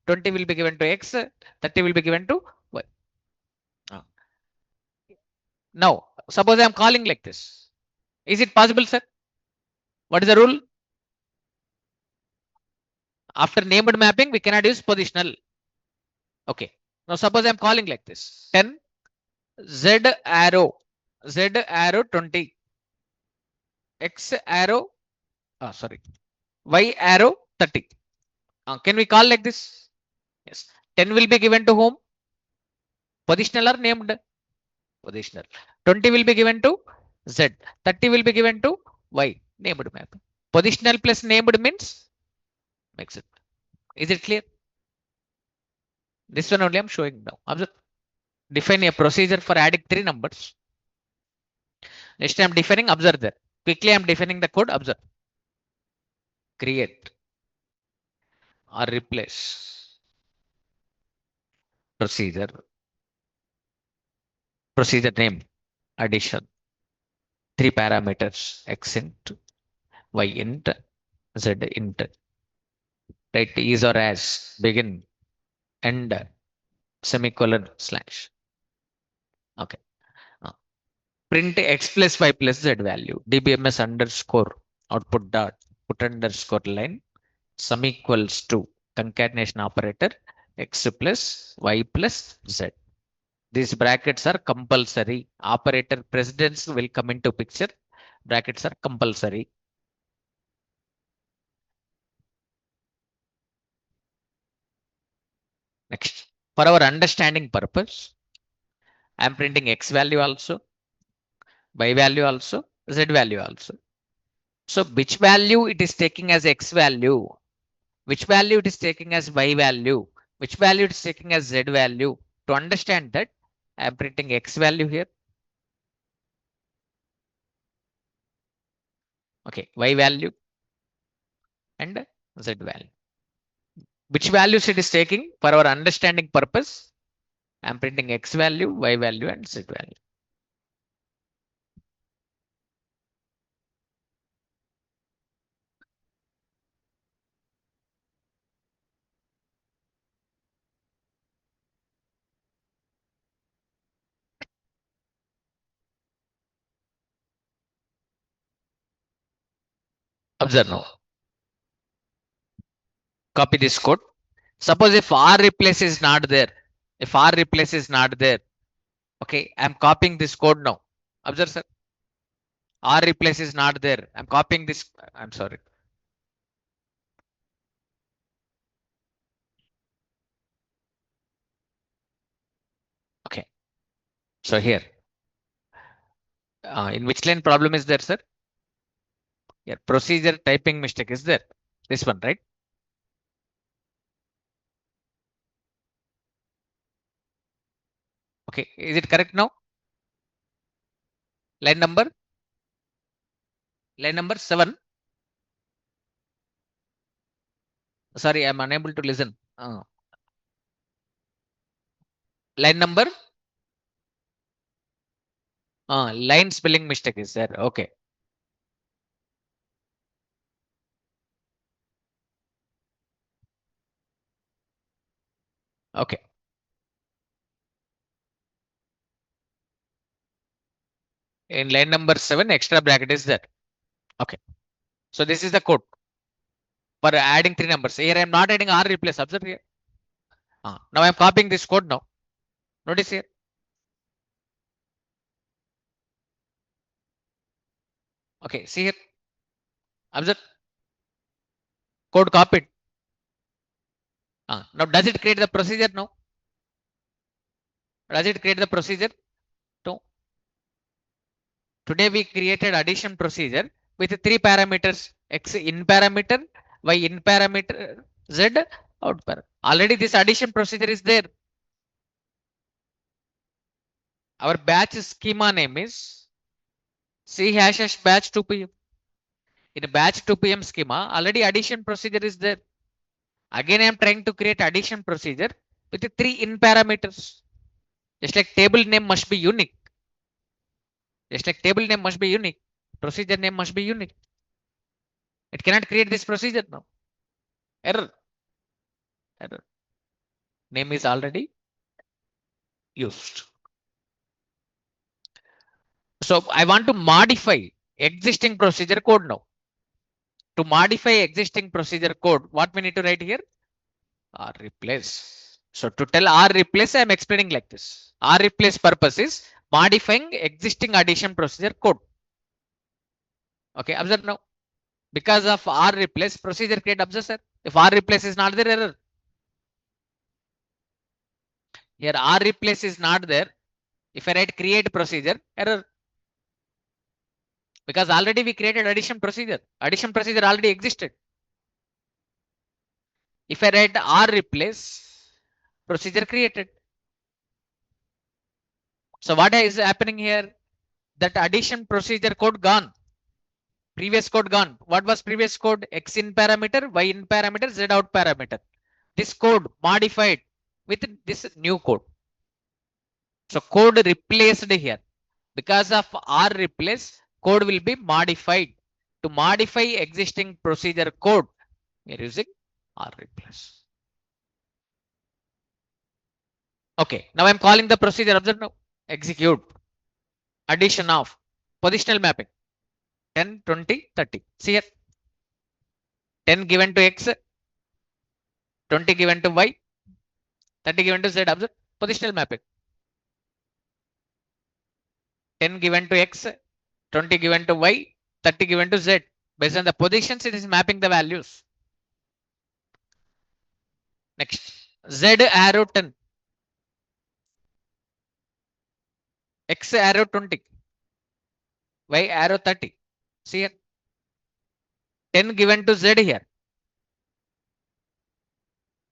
20 will be given to x, 30 will be given to y. Now, suppose I'm calling like this. Is it possible, sir? What is the rule? After named mapping, we cannot use positional. Okay. Now, suppose I'm calling like this. 10 z arrow 20, x arrow sorry, y arrow 30. Can we call like this? Yes. 10 will be given to whom? Positional or named? Positional. 20 will be given to z, 30 will be given to y. Named map. Positional plus named means makes it. Is it clear? This one only I'm showing now. Observe. Define a procedure for adding three numbers. Next I'm defining, observe there. Quickly I'm defining the code, observe. Create or replace procedure name, addition, three parameters, x int, y int, z int, right? Is or as, begin, end, semicolon, slash. Okay. Print x plus y plus z value, dbms underscore output dot put underscore line, sum equals to concatenation operator, x plus y plus z. These brackets are compulsory. Operator precedence will come into picture. Brackets are compulsory. Next, for our understanding purpose, I am printing x value also, y value also, z value also. So which value it is taking as x value, which value it is taking as y value, which value it is taking as z value. To understand that, I am printing x value here. Okay, y value and z value. Which values it is taking for our understanding purpose? I am printing x value, y value, and z value. Observe now. Copy this code. Suppose if R replace is not there, if R replace is not there, okay, I'm copying this code now. Observe, sir. R replace is not there. I'm copying this. I'm sorry. Okay. So here, in which line problem is there, sir? Here, procedure typing mistake is there. This one, right? Okay. Is it correct now? Line number? Line number 7. Sorry, I'm unable to listen. Line number? Line spelling mistake is there. Okay. Okay. In line number 7, extra bracket is there. Okay. So this is the code for adding three numbers. Here I am not adding R replace. Observe here. Now I am copying this code now. Notice here. Okay. See here. Observe. Code copied. Now, does it create the procedure? No. Does it create the procedure? No. Today we created addition procedure with three parameters: x in parameter, y in parameter, z out parameter. Already this addition procedure is there. Our batch schema name is C hash batch 2pm. In batch 2pm schema, already addition procedure is there. Again, I am trying to create addition procedure with the three in parameters. Just like table name must be unique. Just like table name must be unique. Procedure name must be unique. It cannot create this procedure now. Error. Error. Name is already used. So I want to modify existing procedure code now. To modify existing procedure code, what we need to write here? R replace. So to tell R replace, I am explaining like this. R replace purpose is modifying existing addition procedure code. Okay, observe now. Because of R replace, procedure create, observe sir. If R replace is not there, error. Here R replace is not there. If I write create procedure, error. Because already we created addition procedure. Addition procedure already existed. If I write R replace, procedure created. So what is happening here? That addition procedure code gone. Previous code gone. What was previous code? X in parameter, Y in parameter, Z out parameter. This code modified with this new code. So code replaced here. Because of R replace, code will be modified. To modify existing procedure code, we are using R replace. Okay, now I'm calling the procedure. Observe now. Execute. Addition of positional mapping. 10, 20, 30. See here. 10 given to X, 20 given to Y, 30 given to Z. Observe. Positional mapping. 10 given to X, 20 given to Y, 30 given to Z. Based on the positions, it is mapping the values. Next. Z arrow 10. X arrow 20. Y arrow 30. See here. 10 given to Z here.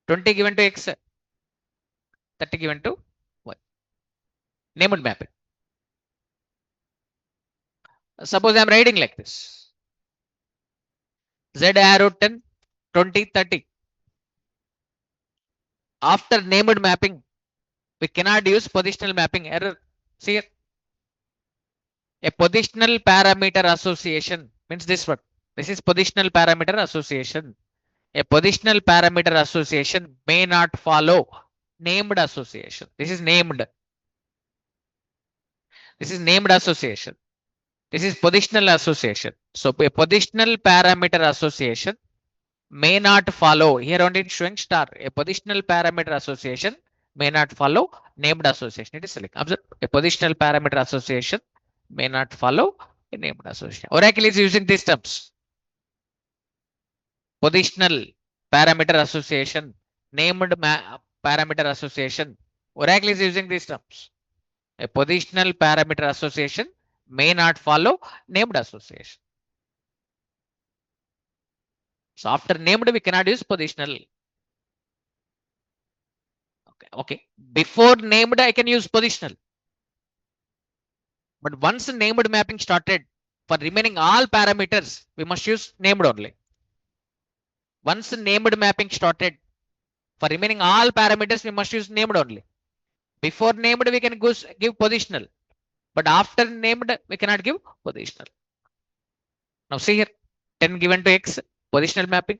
20 given to X. 30 given to Y. Named mapping. Suppose I am writing like this. Z arrow 10, 20, 30. After named mapping, we cannot use positional mapping. Error. See here. A positional parameter association means this one. This is positional parameter association. A positional parameter association may not follow named association. This is named. This is named association. This is positional association. So a positional parameter association may not follow. Here only it's showing star. A positional parameter association may not follow named association. It is selected. Observe. A positional parameter association may not follow a named association. Oracle is using these terms. Positional parameter association, named parameter association. Oracle is using these terms. A positional parameter association may not follow named association. So after named, we cannot use positional. Okay. Before named, I can use positional. But once named mapping started, for remaining all parameters, we must use named only. Once named mapping started, for remaining all parameters, we must use named only. Before named, we can give positional. But after named, we cannot give positional. Now see here, 10 given to X, positional mapping.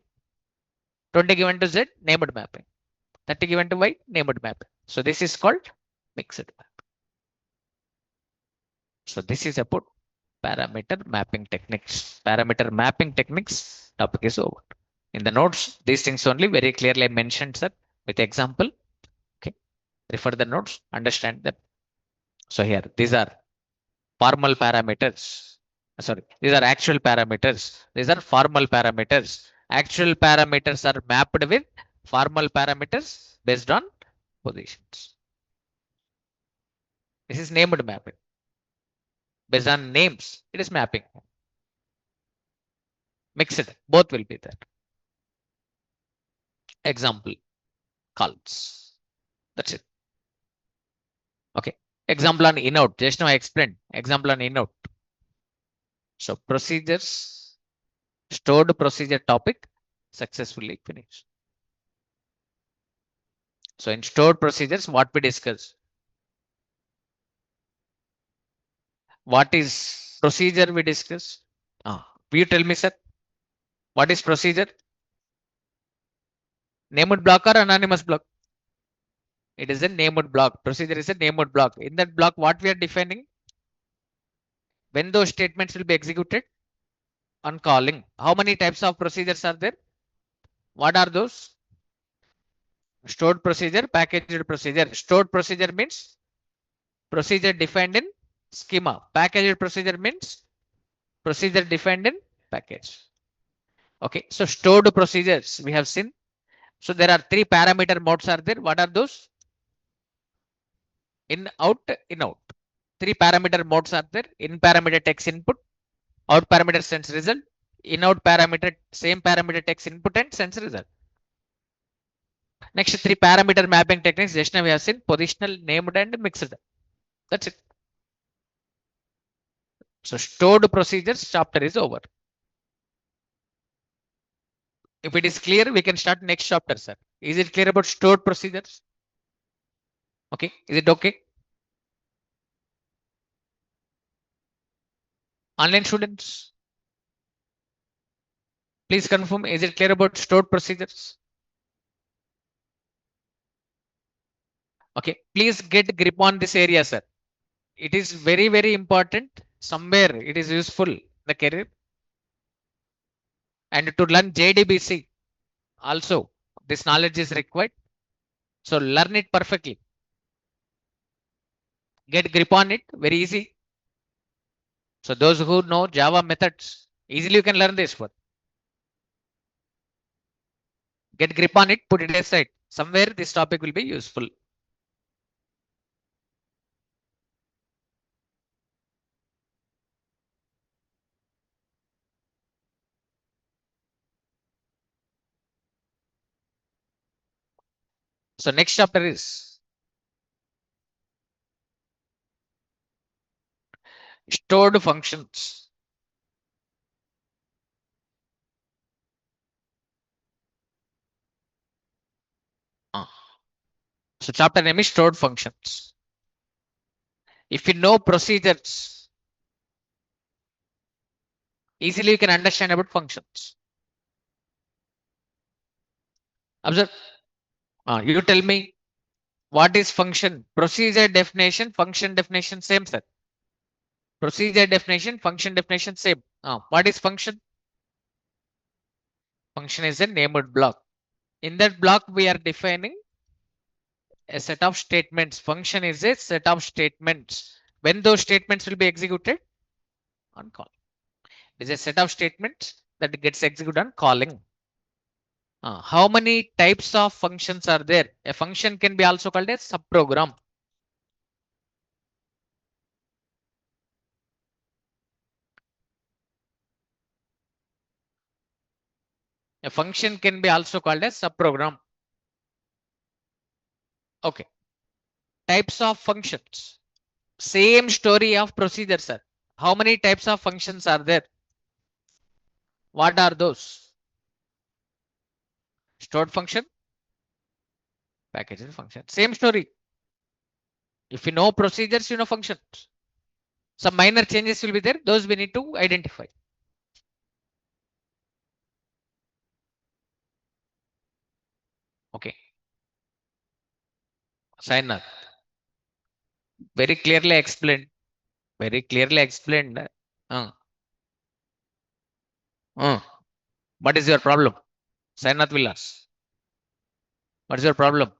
20 given to Z, named mapping. 30 given to Y, named mapping. So this is called mixed mapping. So this is about parameter mapping techniques. Parameter mapping techniques topic is over. In the notes, these things only very clearly mentioned, sir, with example. Okay, refer the notes, understand them. So here, these are formal parameters. Sorry, these are actual parameters. These are formal parameters. Actual parameters are mapped with Formal parameters based on positions. This is named mapping. Based on names, it is mapping. Mixed, both will be there. Example, calls. That's it. Okay. Example on inout. Just now I explained. Example on inout. So procedures, stored procedure topic, successfully finished. So in stored procedures, what we discuss? What is procedure we discuss? Will you tell me, sir? What is procedure? Named block or anonymous block? It is a named block. Procedure is a named block. In that block, what we are defining? When those statements will be executed? On calling. How many types of procedures are there? What are those? Stored procedure, packaged procedure. Stored procedure means procedure defined in schema. Packaged procedure means procedure defined in package. Okay, so stored procedures we have seen. So there are three parameter modes are there. What are those? In, out, in, out. Three parameter modes are there. In parameter takes input, out parameter sends result, in out parameter, same parameter takes input and sends result. Next three parameter mapping techniques, just now we have seen positional, named and mixed. That's it. So stored procedures chapter is over. If it is clear, we can start next chapter, sir. Is it clear about stored procedures? Okay, is it okay? Online students, please confirm. Is it clear about stored procedures? Okay, please get grip on this area, sir. It is very, very important. Somewhere it is useful in the career. And to learn JDBC also, this knowledge is required. So learn it perfectly. Get grip on it, very easy. So those who know Java methods, easily you can learn this one. Get grip on it, put it aside. Somewhere this topic will be useful. So next chapter is stored functions. So chapter name is stored functions. If you know procedures, easily you can understand about functions. Observe. You tell me what is function? Procedure definition, function definition, same, sir. Procedure definition, function definition, same. What is function? Function is a named block. In that block, we are defining a set of statements. Function is a set of statements. When those statements will be executed? On call. It is a set of statements that gets executed on calling. How many types of functions are there? A function can be also called a subprogram. A function can be also called a subprogram. Okay. Types of functions. Same story of procedure, sir. How many types of functions are there? What are those? Stored function, packaged function. Same story. If you know procedures, you know functions. Some minor changes will be there. Those we need to identify. Okay. Sign very clearly explained. Very clearly explained. Uh, what is your problem? Sainath will ask. What is your problem?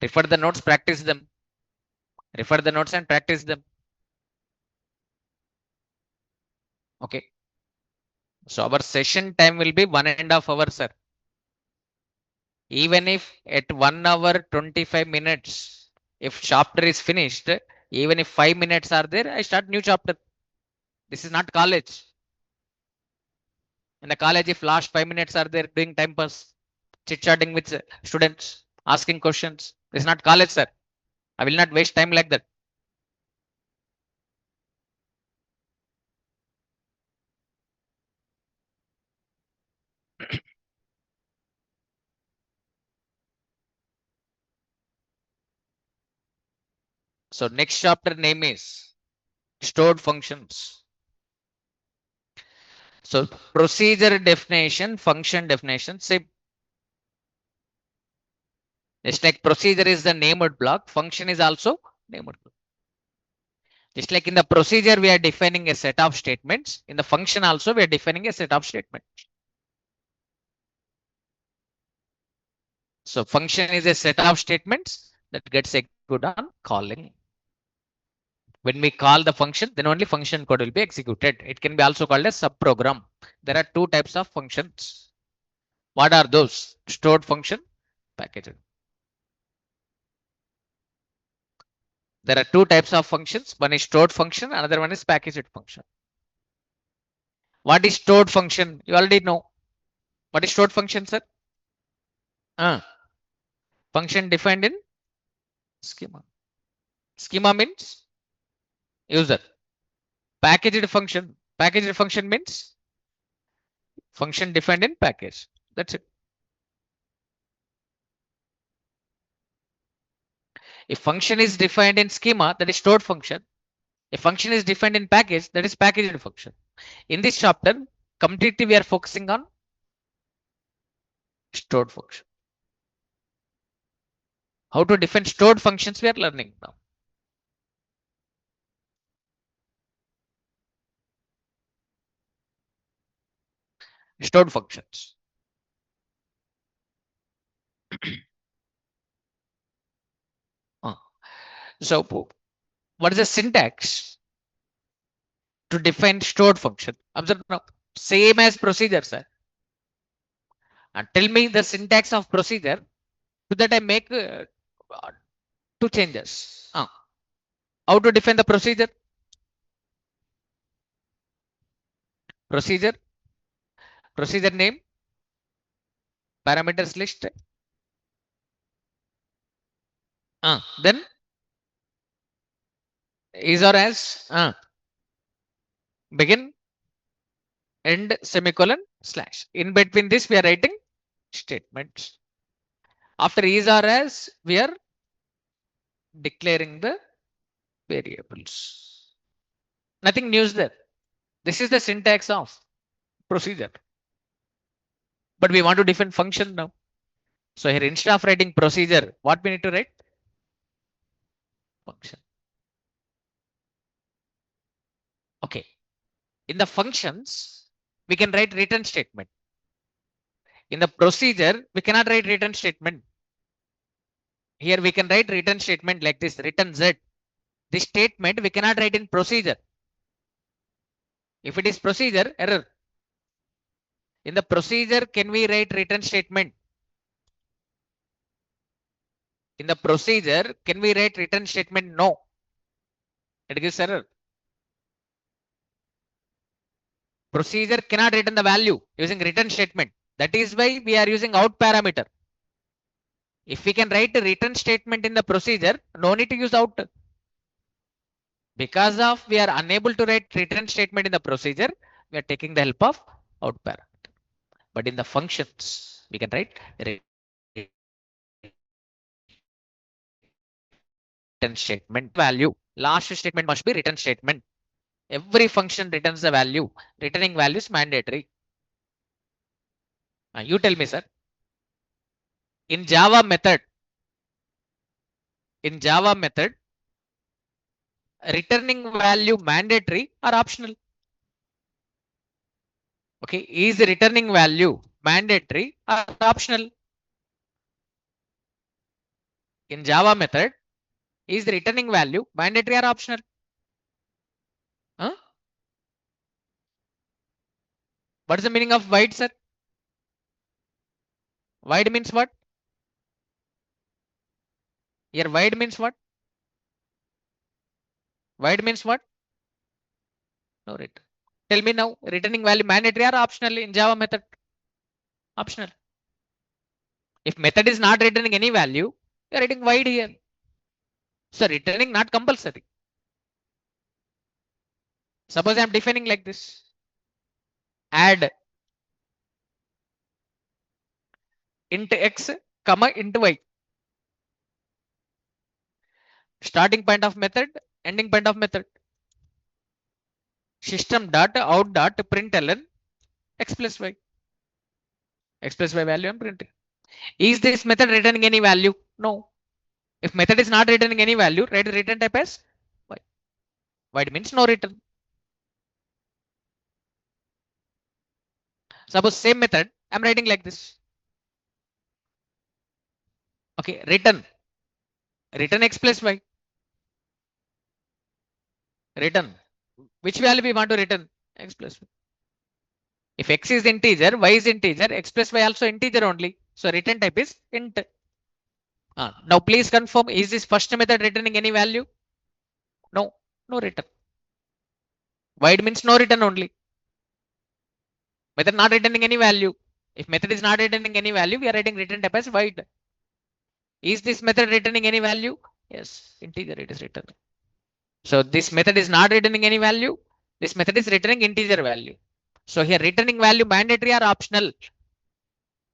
Refer the notes, practice them. Refer the notes and practice them. Okay. So our session time will be 1.5 hours, sir. Even if at 1 hour 25 minutes, if chapter is finished, even if 5 minutes are there, I start new chapter. This is not college. In the college, if last 5 minutes are there doing time pass, chit chatting with students, asking questions, this is not college, sir. I will not waste time like that. So next chapter name is stored functions. So procedure definition, function definition. Say, just like procedure is the named block, function is also named block. Just like in the procedure, we are defining a set of statements. In the function also, we are defining a set of statements. So function is a set of statements that gets executed on calling. When we call the function, then only function code will be executed. It can be also called a subprogram. There are two types of functions. What are those? Stored function, packaged. There are two types of functions. One is stored function, another one is packaged function. What is stored function? You already know. What is stored function, sir? Function defined in schema. Schema means user. Packaged function. Packaged function means function defined in package. That's it. If function is defined in schema, that is stored function. If function is defined in package, that is packaged function. In this chapter, completely we are focusing on stored function. How to define stored functions we are learning now. Stored functions. So what is the syntax to define stored function? Observe now. Same as procedure, sir. And tell me the syntax of procedure. To that I make two changes. How to define the procedure? Procedure. Procedure name. Parameters list. Then is or as begin, end, semicolon, slash. In between this, we are writing statements. After is or as, we are declaring the variables. Nothing new there. This is the syntax of procedure. But we want to define function now. So here, instead of writing procedure, what we need to write? Function. Okay. In the functions, we can write return statement. In the procedure, we cannot write return statement. Here we can write return statement like this, return Z. This statement we cannot write in procedure. If it is procedure, error. In the procedure, can we write return statement? In the procedure, can we write return statement? No. It gives error. Procedure cannot return the value using return statement. That is why we are using out parameter. If we can write a return statement in the procedure, no need to use out. Because of we are unable to write return statement in the procedure, we are taking the help of out parameter. But in the functions, we can write return statement value. Last statement must be return statement. Every function returns the value. Returning value is mandatory. You tell me, sir. In Java method, returning value mandatory or optional? Okay, is returning value mandatory or optional? In Java method, is the returning value mandatory or optional? Huh? What is the meaning of void, sir? Void means what? Here void means what? Void means what? No return. Tell me now, returning value mandatory or optional in Java method? Optional. If method is not returning any value, you are writing void here. So returning not compulsory. Suppose I am defining like this. Add int x, comma int y. Starting point of method, ending point of method. System dot out dot println x plus y. X plus y value I'm printing. Is this method returning any value? No. If method is not returning any value, write return type as y. Void means no return. Suppose same method, I'm writing like this. Okay, return x plus y. Return. Which value we want to return? X plus y. If x is integer, y is integer, x plus y also integer only. So return type is int. Now please confirm, is this first method returning any value? No, no return. Void means no return only. Method not returning any value. If method is not returning any value, we are writing return type as void. Is this method returning any value? Yes, integer it is returning. So this method is not returning any value. This method is returning integer value. So here returning value mandatory or optional?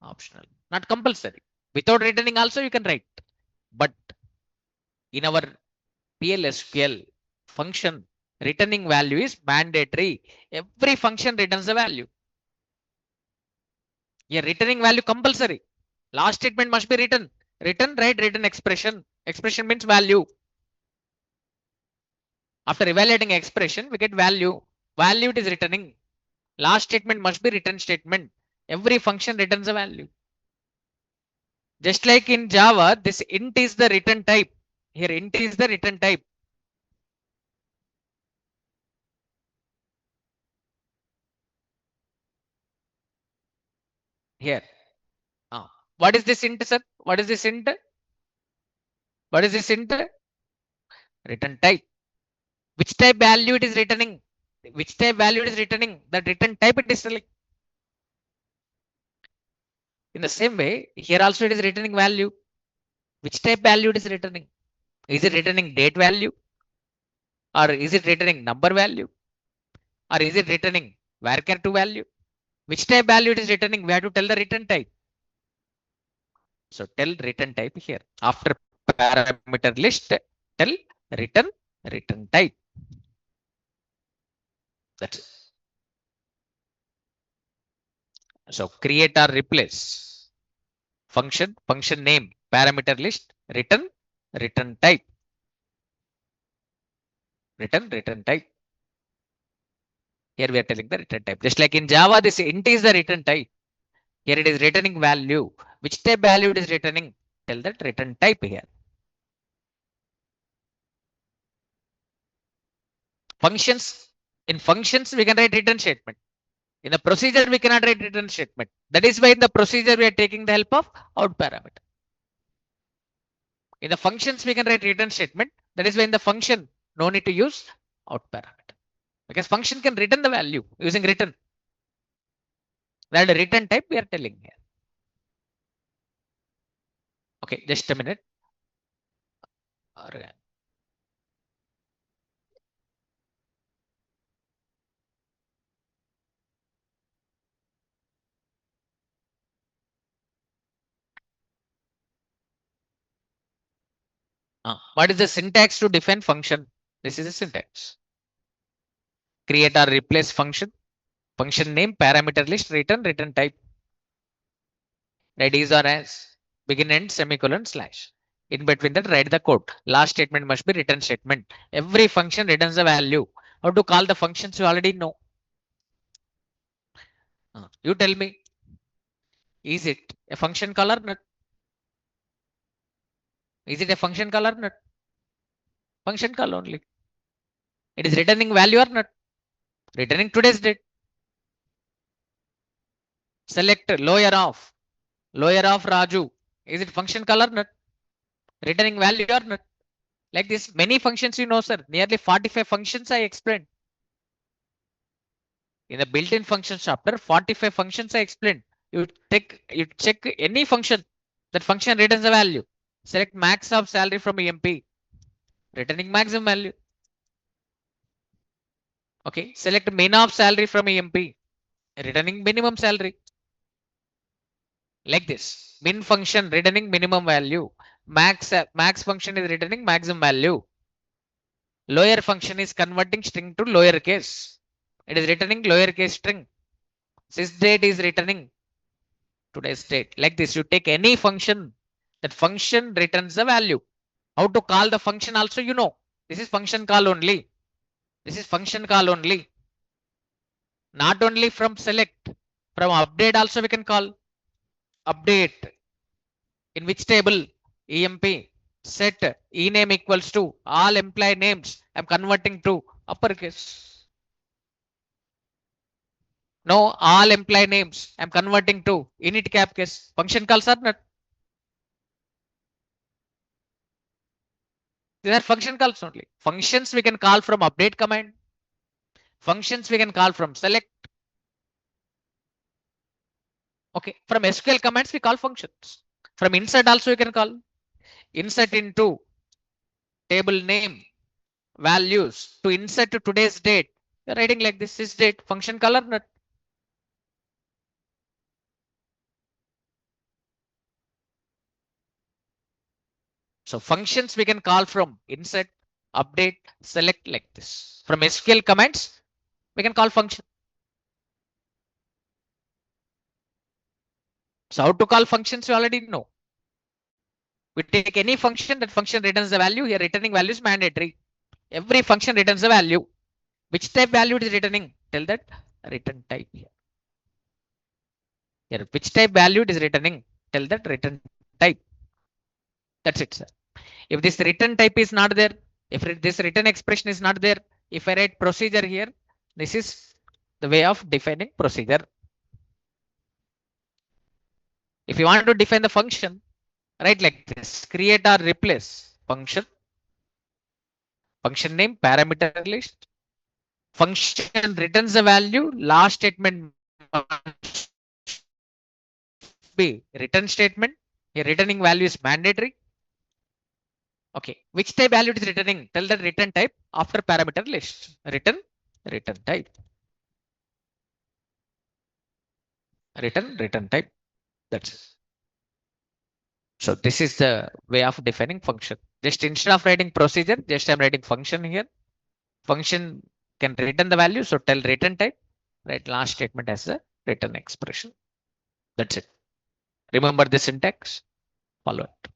Optional, not compulsory. Without returning also you can write. But in our PL SQL function, returning value is mandatory. Every function returns a value. Here returning value compulsory. Last statement must be written. Return, write return expression. Expression means value. After evaluating expression, we get value. Value it is returning. Last statement must be return statement. Every function returns a value. Just like in Java, this int is the return type. Here int is the return type. Here. What is this int, sir? What is this int? What is this int? Return type. Which type value it is returning? Which type value it is returning? The return type it is telling. In the same way, here also it is returning value. Which type value it is returning? Is it returning date value? Or is it returning number value? Or is it returning varchar2 value? Which type value it is returning? We have to tell the return type. So tell return type here. After parameter list, tell return type. That's it. So create or replace function name, parameter list, return type. Return type. Here we are telling the return type. Just like in Java, this int is the return type. Here it is returning value. Which type value it is returning? Tell that return type here. Functions. In functions, we can write return statement. In the procedure, we cannot write return statement. That is why in the procedure, we are taking the help of out parameter. In the functions, we can write return statement. That is why in the function, no need to use out parameter. Because function can return the value using return. That return type we are telling here. Okay, just a minute. What is the syntax to define function? This is a syntax. Create or replace function name, parameter list, return type. Write is or as, begin end, semicolon, slash. In between that, write the code. Last statement must be return statement. Every function returns a value. How to call the functions you already know. You tell me. Is it a function call or not? Is it a function call or not? Function call only. It is returning value or not? Returning today's date. Select lower of Raju. Is it function call or not? Returning value or not? Like this, many functions you know, sir. Nearly 45 functions I explained. In the built-in functions chapter, 45 functions I explained. You check any function. That function returns a value. Select max of salary from EMP. Returning maximum value. Okay. Select min of salary from EMP. Returning minimum salary. Like this. Min function returning minimum value. Max function is returning maximum value. Lower function is converting string to lower case. It is returning lower case string. Sysdate is returning today's date. Like this, you take any function, that function returns the value. How to call the function also you know. This is function call only. This is function call only. Not only from select, from update also we can call. Update. In which table? EMP. Set ename equals to all employee names. I'm converting to uppercase. No, all employee names. I'm converting to init cap case. Function calls are not. These are function calls only. Functions we can call from update command. Functions we can call from select. Okay. From SQL commands we call functions. From insert also you can call. Insert into table name values to insert to today's date. You're writing like this is date. Function call or not. So functions we can call from insert, update, select like this. From SQL commands, we can call function. So how to call functions you already know. We take any function, that function returns the value. Here returning value is mandatory. Every function returns a value. Which type value it is returning? Tell that return type here. Here, which type value it is returning? Tell that return type. That's it, sir. If this return type is not there, if this return expression is not there, if I write procedure here, this is the way of defining procedure. If you want to define the function, write like this: create or replace function, function name, parameter list. Function returns the value. Last statement must be return statement. Here returning value is mandatory. Okay, which type value is returning? Tell the return type after parameter list. Return type. Return type. That's it. So this is the way of defining function. Just instead of writing procedure, just I'm writing function here. Function can return the value. So tell return type. Write last statement as a return expression. That's it. Remember the syntax. Follow it.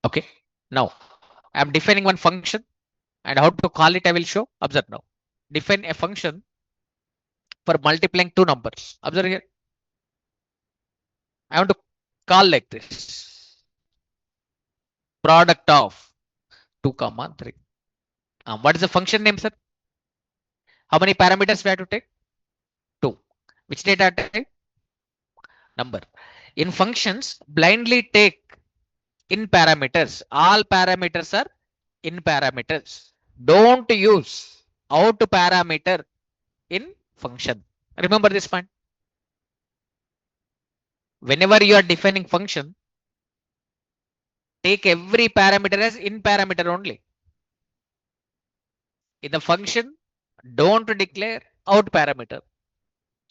Okay. Now I'm defining one function and how to call it I will show. Observe now. Define a function for multiplying two numbers. Observe here. I want to call like this. Product of 2, 3. What is the function name, sir? How many parameters we have to take? 2. Which data type? Number. In functions, blindly take in parameters. All parameters are in parameters. Don't use out parameter in function. Remember this point. Whenever you are defining function, take every parameter as in parameter only. In the function, don't declare out parameter.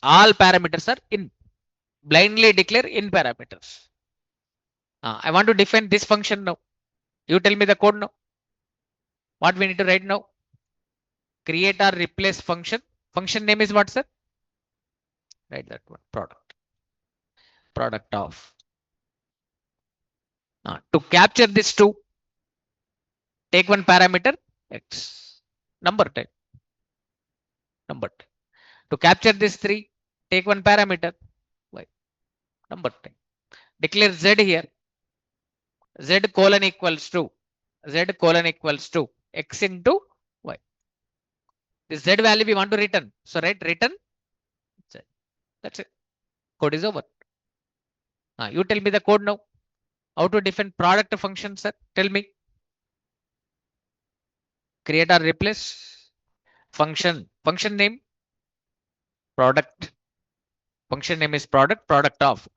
All parameters are in. Blindly declare in parameters. I want to define this function now. You tell me the code now. What we need to write now? Create or replace function. Function name is what, sir? Write that one. Product of. To capture this 2, take one parameter x. Number type. To capture this 3, take one parameter y. Number type. Declare z here. Z colon equals to x into y. This Z value we want to return. So write return Z. That's it. Code is over. You tell me the code now. How to define product function, sir? Tell me. Create or replace function. Function name product. Function name is product. Product of.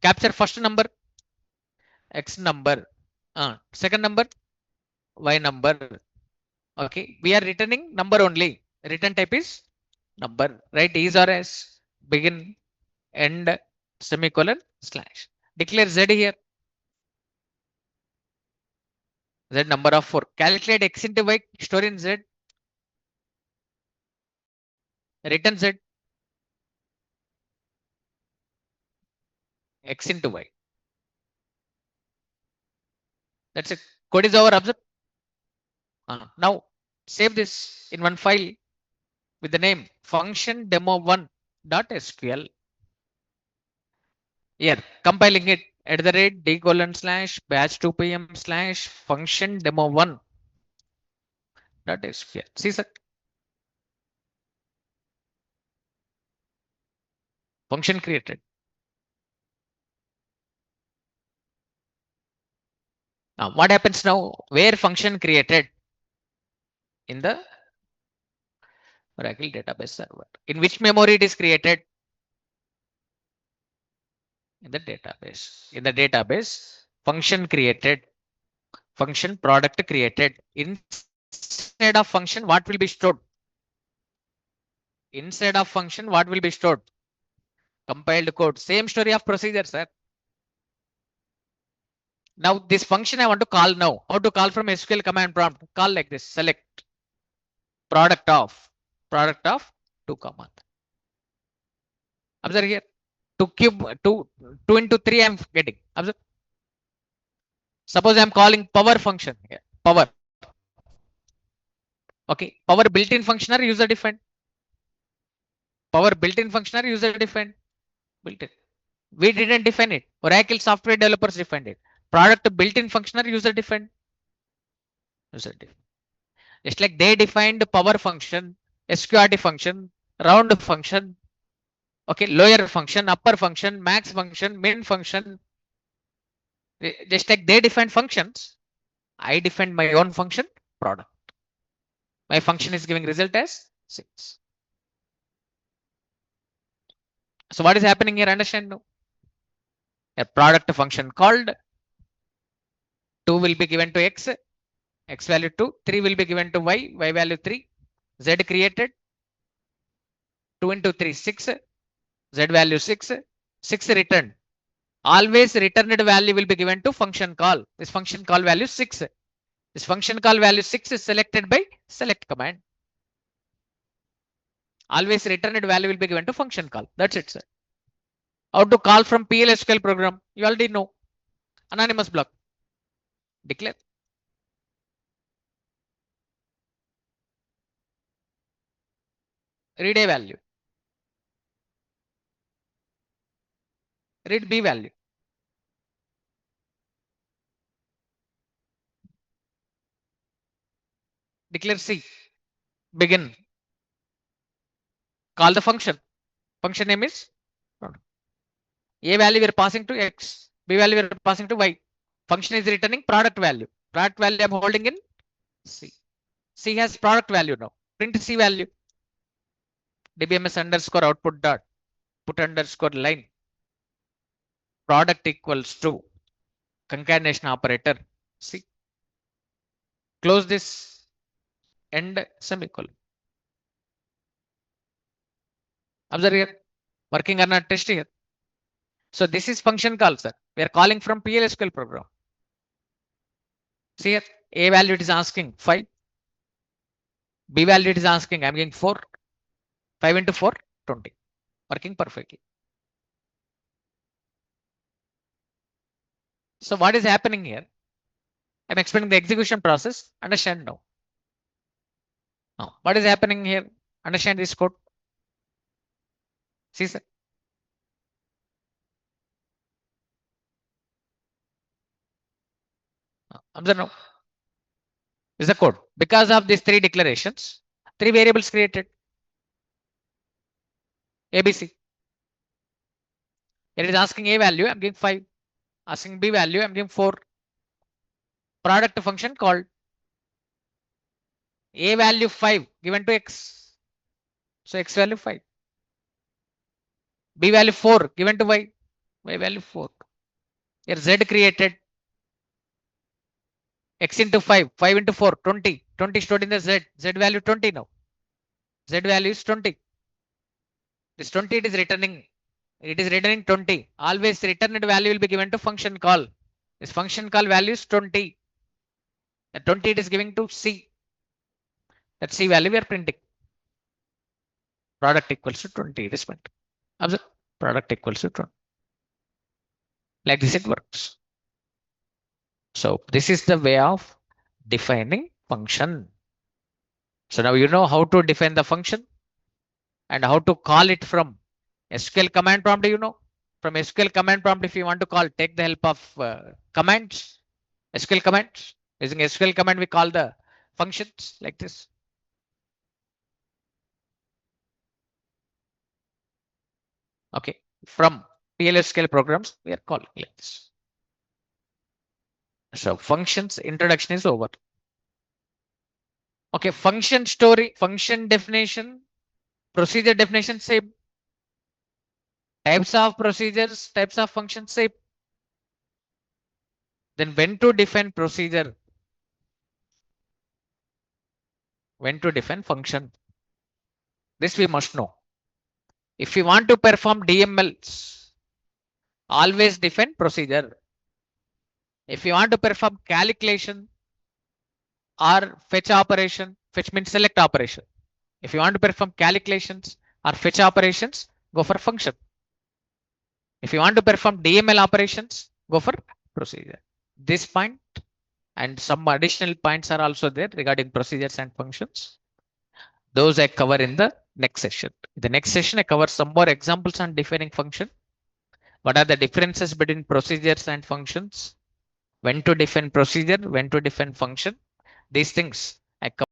Capture first number X number. Second number Y number. Okay. We are returning number only. Return type is number. Right? Is or S. Begin. End. Semicolon. Slash. Declare Z here. Z number of 4. Calculate X into Y. Store in Z. Return Z. X into Y. That's it. Code is over. Observe. Now save this in one file with the name function demo1.sql. Here compiling it at the rate d:/batch2pm slash function demo1.sql. See, sir, function created. Now what happens now? Where function created in the Oracle database server? In which memory it is created? In the database. In the database, function created, function product created. Instead of function, what will be stored? Inside of function, what will be stored? Compiled code. Same story of procedure, sir. Now this function I want to call now. How to call from SQL command prompt? Call like this. Select product of 2 command. Observe here. 2 cube 2 into 3 I am getting. Observe. Suppose I am calling power function here. Power. Okay. Power built-in function or user defined? Power built-in function or user defined? Built-in. We didn't define it. Oracle software developers defined it. Product built-in function or user defined? User defined. Just like they defined power function, SQRT function, round function, okay, lower function, upper function, max function, min function. Just like they defined functions, I defined my own function, product. My function is giving result as 6. So what is happening here? Understand now? A product function called 2 will be given to X, X value 2, 3 will be given to Y, Y value 3, Z created, 2 into 3, 6, Z value 6, 6 returned. Always returned value will be given to function call. This function call value 6. This function call value 6 is selected by select command. Always returned value will be given to function call. That's it, sir. How to call from PL SQL program? You already know. Anonymous block. Declare. Read A value. Read B value. Declare C. Begin. Call the function. Function name is A value we are passing to X. B value we are passing to Y. Function is returning product value. Product value I am holding in C. C has product value now. Print C value. DBMS underscore output dot put underscore line. Product equals to concatenation operator. C. Close this end semicolon. Observe here. Working on a test here. So this is function call, sir. We are calling from PL SQL program. See here. A value it is asking 5. B value it is asking I'm getting 4. 5 into 4, 20. Working perfectly. So what is happening here? I'm explaining the execution process. Understand now. Now, what is happening here? Understand this code. See, sir. Observe now. This is the code. Because of these 3 declarations, Three variables created. ABC. It is asking A value, I'm giving 5. Asking B value, I'm giving 4. Product function called. A value 5 given to X. So X value 5. B value 4 given to Y. Y value 4. Here Z created. X into 5. 5 into 4. 20. 20 stored in the Z. Z value 20 now. Z value is 20. This 20 it is returning. It is returning 20. Always returned value will be given to function call. This function call value is 20. The 20 it is giving to C. That C value we are printing. Product equals to 20. This point. Observe. Product equals to 20. Like this it works. So this is the way of defining function. So now you know how to define the function and how to call it from SQL command prompt. You know, from SQL command prompt, if you want to call, take the help of commands, SQL commands. Using SQL command, we call the functions like this. Okay, from PL SQL programs, we are calling like this. So functions introduction is over. Okay, function story, function definition, procedure definition, same. Types of procedures, types of functions, same. Then when to define procedure, when to define function. This we must know. If you want to perform DMLs, always define procedure. If you want to perform calculation or fetch operation, fetch means select operation. If you want to perform calculations or fetch operations, go for function. If you want to perform DML operations, go for procedure. This point and some additional points are also there regarding procedures and functions. Those I cover in the next session. In the next session, I cover some more examples on defining function. What are the differences between procedures and functions? When to define procedure, when to define function. These things I cover.